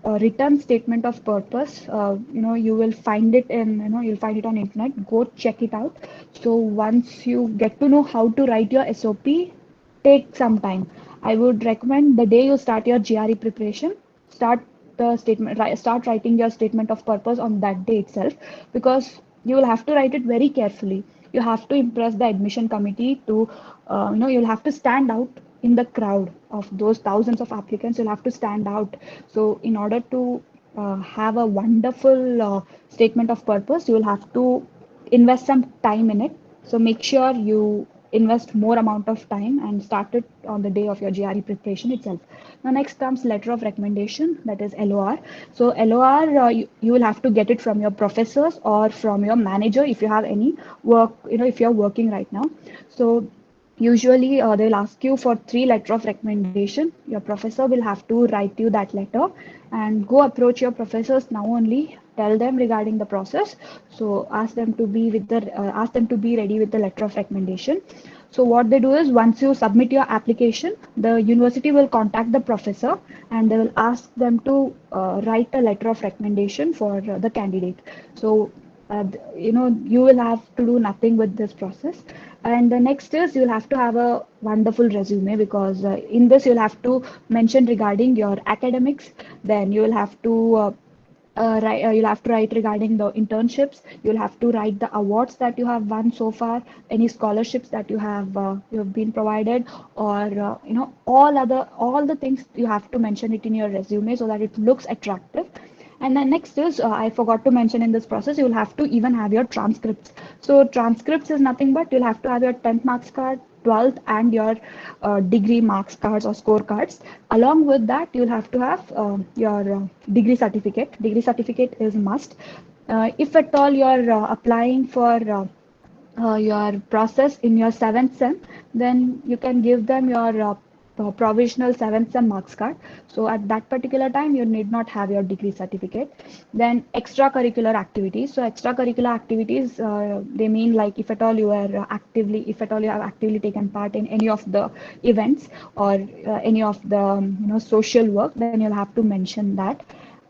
written statement of purpose. You will find it you'll find it on internet. Go check it out. So once you get to know how to write your SOP, take some time. I would recommend the day you start your GRE preparation, start start writing your statement of purpose on that day itself, because you will have to write it very carefully. You have to impress the admission committee to, you'll have to stand out in the crowd of those thousands of applicants. You'll have to stand out. So in order to have a wonderful statement of purpose, you will have to invest some time in it. So make sure you invest more amount of time and start it on the day of your GRE preparation itself. Now next comes letter of recommendation, that is LOR. So LOR, you will have to get it from your professors or from your manager if you have any work, if you're working right now. So usually they'll ask you for 3 letter of recommendation. Your professor will have to write you that letter, and go approach your professors now only. Tell them regarding the process. So ask them to be ready with the letter of recommendation. So what they do is, once you submit your application, the university will contact the professor and they will ask them to write a letter of recommendation for the candidate. So you will have to do nothing with this process. And the next is, you'll have to have a wonderful resume, because in this you'll have to mention regarding your academics. Then you will have to you'll have to write regarding the internships. You'll have to write the awards that you have won so far, any scholarships that you have been provided, or all the things you have to mention it in your resume so that it looks attractive. And then next is, I forgot to mention in this process, you'll have to even have your transcripts. So transcripts is nothing but you'll have to have your 10th marks card, 12th, and your degree marks cards or score cards. Along with that, you'll have to have your degree certificate. Degree certificate is must. If at all you're applying for your process in your 7th sem, then you can give them your provisional 7th sem marks card. So at that particular time, you need not have your degree certificate. Then extracurricular activities. So extracurricular activities, they mean like if at all you are if at all you have actively taken part in any of the events or any of the social work, then you'll have to mention that.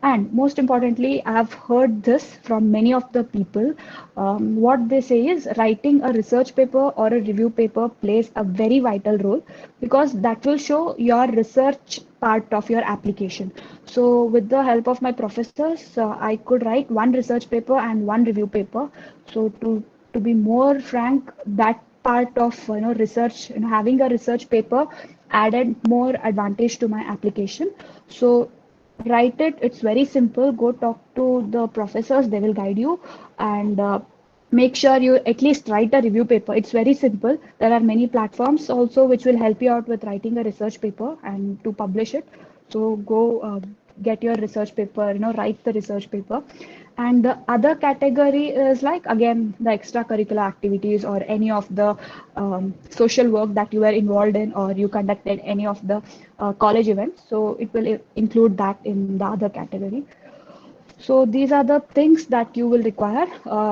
And most importantly, I've heard this from many of the people. What they say is, writing a research paper or a review paper plays a very vital role, because that will show your research part of your application. So with the help of my professors, I could write one research paper and one review paper. So to be more frank, that part of research, having a research paper added more advantage to my application. So write it. It's very simple. Go talk to the professors. They will guide you, and make sure you at least write a review paper. It's very simple. There are many platforms also which will help you out with writing a research paper and to publish it. So go get your research paper, write the research paper. And the other category is like, again, the extracurricular activities or any of the social work that you were involved in, or you conducted any of the college events. So it will include that in the other category. So these are the things that you will require.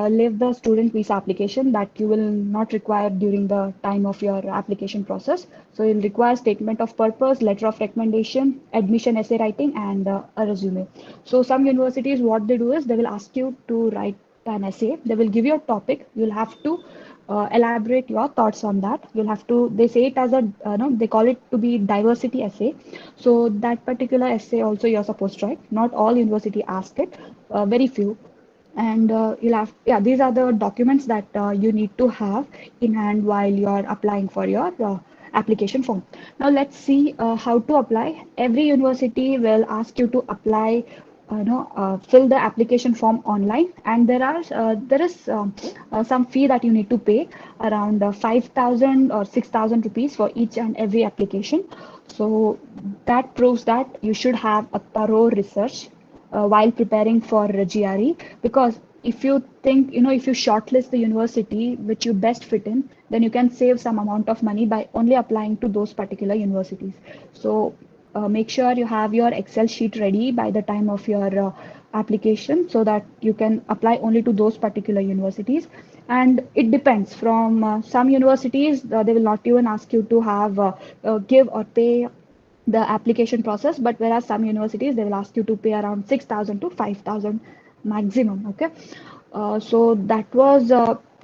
Leave the student visa application that you will not require during the time of your application process. So you'll require statement of purpose, letter of recommendation, admission essay writing, and a resume. So some universities, what they do is, they will ask you to write an essay. They will give you a topic. You'll have to elaborate your thoughts on that. You'll have to, they say it as a, no, they call it to be diversity essay. So that particular essay also you're supposed to write. Not all university ask it, very few. And you'll have, yeah, these are the documents that you need to have in hand while you're applying for your application form. Now let's see how to apply. Every university will ask you to apply, fill the application form online, and there is some fee that you need to pay, around 5,000 or 6,000 rupees for each and every application. So that proves that you should have a thorough research while preparing for GRE, because if you think, if you shortlist the university which you best fit in, then you can save some amount of money by only applying to those particular universities. So make sure you have your Excel sheet ready by the time of your application, so that you can apply only to those particular universities. And it depends, from some universities, they will not even ask you to have give or pay the application process, but whereas some universities, they will ask you to pay around 6,000 to 5,000 maximum. Okay, so that was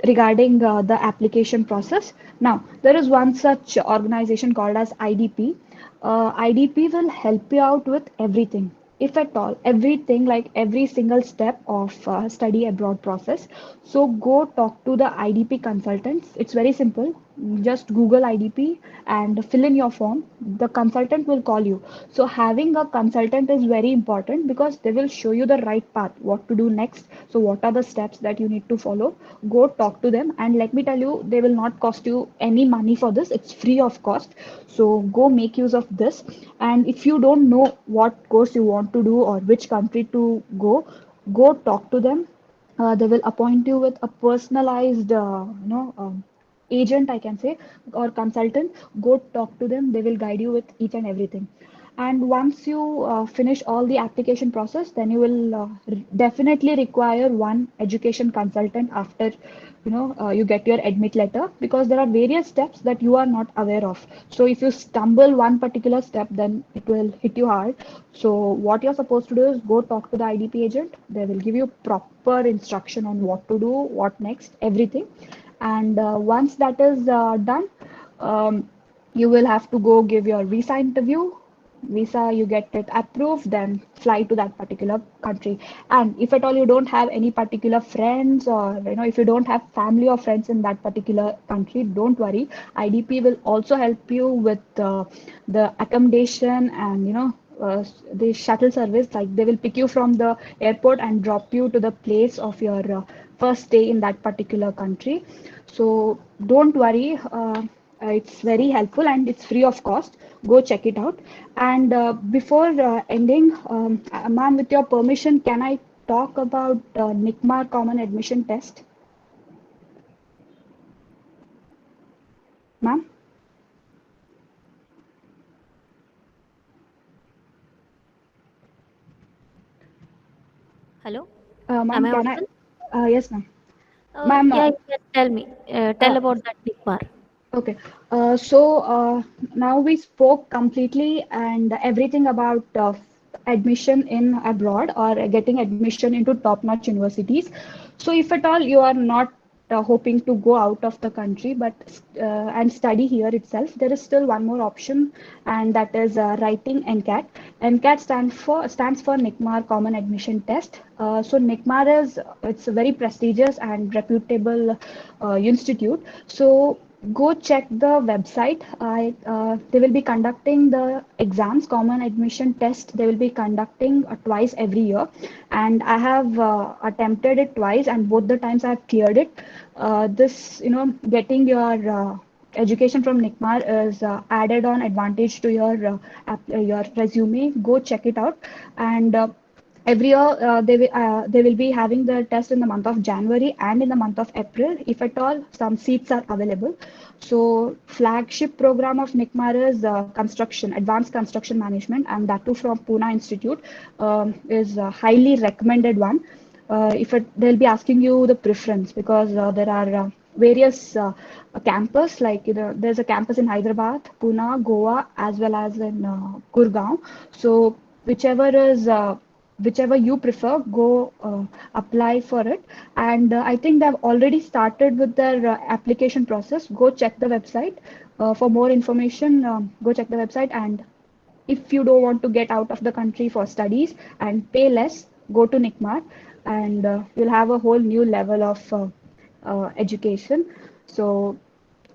regarding the application process. Now there is one such organization called as IDP. IDP will help you out with everything. if at all, everything, like every single step of study abroad process. So go talk to the IDP consultants. It's very simple. Just Google IDP and fill in your form. The consultant will call you. So having a consultant is very important because they will show you the right path, what to do next. So what are the steps that you need to follow? Go talk to them, and let me tell you, they will not cost you any money for this. It's free of cost. So go make use of this. And if you don't know what course you want to do or which country to go talk to them. They will appoint you with a personalized, agent, I can say, or consultant. Go talk to them. They will guide you with each and everything. And once you finish all the application process, then you will definitely require one education consultant after you get your admit letter, because there are various steps that you are not aware of. So if you stumble one particular step, then it will hit you hard. So what you're supposed to do is go talk to the IDP agent. They will give you proper instruction on what to do, what next, everything. And once that is done, um, you will have to go give your visa interview. Visa, you get it approved, then fly to that particular country. And if at all you don't have any particular friends, or if you don't have family or friends in that particular country, don't worry. IDP will also help you with the accommodation, and the shuttle service. Like, they will pick you from the airport and drop you to the place of your first stay in that particular country. So don't worry. It's very helpful and it's free of cost. Go check it out. And before ending, ma'am, with your permission, can I talk about NICMAR Common Admission Test? Ma'am? Hello, am Ma'am, I can I? audible? Yes, ma'am. Ma'am, Yeah, you can tell me. Tell uh, about that NICMAR. okay. So now we spoke completely and everything about admission in abroad, or getting admission into top-notch universities. So if at all you are not hoping to go out of the country, but and study here itself, there is still one more option, and that is writing NCAT. NCAT stands for NICMAR Common Admission Test. So NICMAR it's a very prestigious and reputable institute. So go check the website. They will be conducting the exams, common admission test. They will be conducting twice every year, and I have attempted it twice, and both the times I have cleared it. This, getting your education from NICMAR is added on advantage to your resume. Go check it out. And every year they will be having the test in the month of January and in the month of April, if at all some seats are available. So flagship program of NICMAR is advanced construction management, and that too from Pune Institute. Is a highly recommended one. They'll be asking you the preference, because there are various campus, like there's a campus in Hyderabad, Pune, Goa, as well as in Gurgaon. So whichever is whichever you prefer, go apply for it. And I think they've already started with their application process. Go check the website for more information. Go check the website. And if you don't want to get out of the country for studies and pay less, go to NICMAR, and you'll have a whole new level of education. So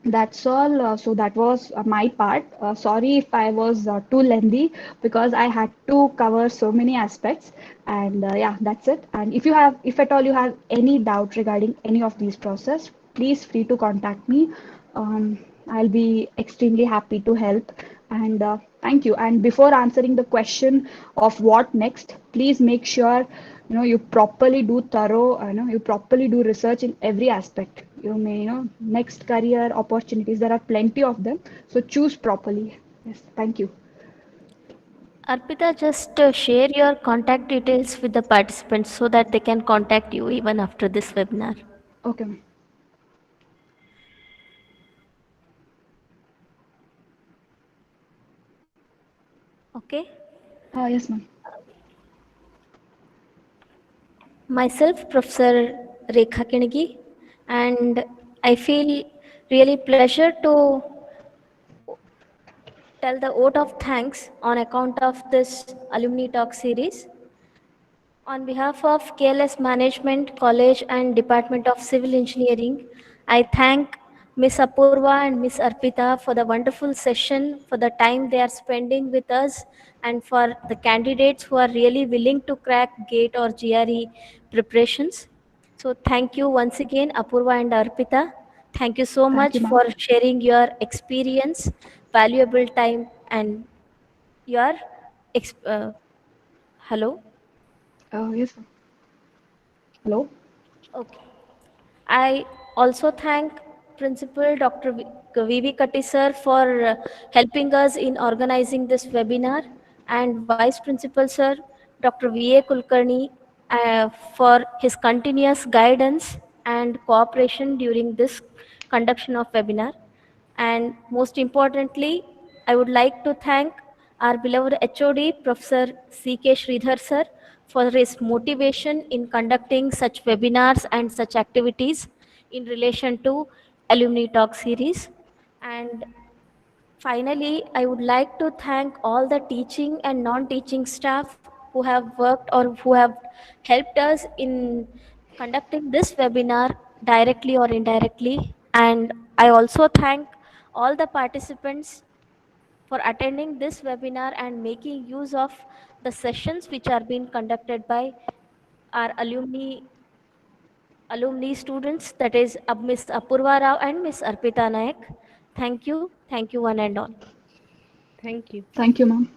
that's all. So that was my part. Sorry if I was too lengthy, because I had to cover so many aspects. And yeah, that's it. And if at all you have any doubt regarding any of these process, please free to contact me. I'll be extremely happy to help. And thank you. And before answering the question of what next, please make sure you properly do thorough. You properly do research in every aspect. You may next career opportunities. There are plenty of them. So choose properly. Yes. Thank you. Arpita, just share your contact details with the participants so that they can contact you even after this webinar. Okay, ma'am. Okay. Yes, ma'am. Myself, Professor Rekha Kinigi, and I feel really pleasure to tell the vote of thanks on account of this Alumni Talk series. On behalf of KLS Management College and Department of Civil Engineering, I thank Ms. Apurva and Ms. Arpita for the wonderful session, for the time they are spending with us, and for the candidates who are really willing to crack GATE or GRE preparations. So thank you once again, Apurva and Arpita. Thank you so Thank much you, ma'am. for sharing your experience, valuable time, and your hello. Yes, sir. Hello. Okay. I also thank Principal Dr. V.V. Katti sir for helping us in organizing this webinar, and Vice Principal sir Dr. V.A. Kulkarni for his continuous guidance and cooperation during this conduction of webinar. And most importantly, I would like to thank our beloved HOD, Professor C.K. Sridhar sir, for his motivation in conducting such webinars and such activities in relation to Alumni Talk series. And finally, I would like to thank all the teaching and non-teaching staff who have worked or who have helped us in conducting this webinar directly or indirectly. And I also thank all the participants for attending this webinar and making use of the sessions which are being conducted by our alumni students, that is Miss Apurva Rao and Miss Arpita Nayak. Thank you one and all. Thank you. Thank you, ma'am.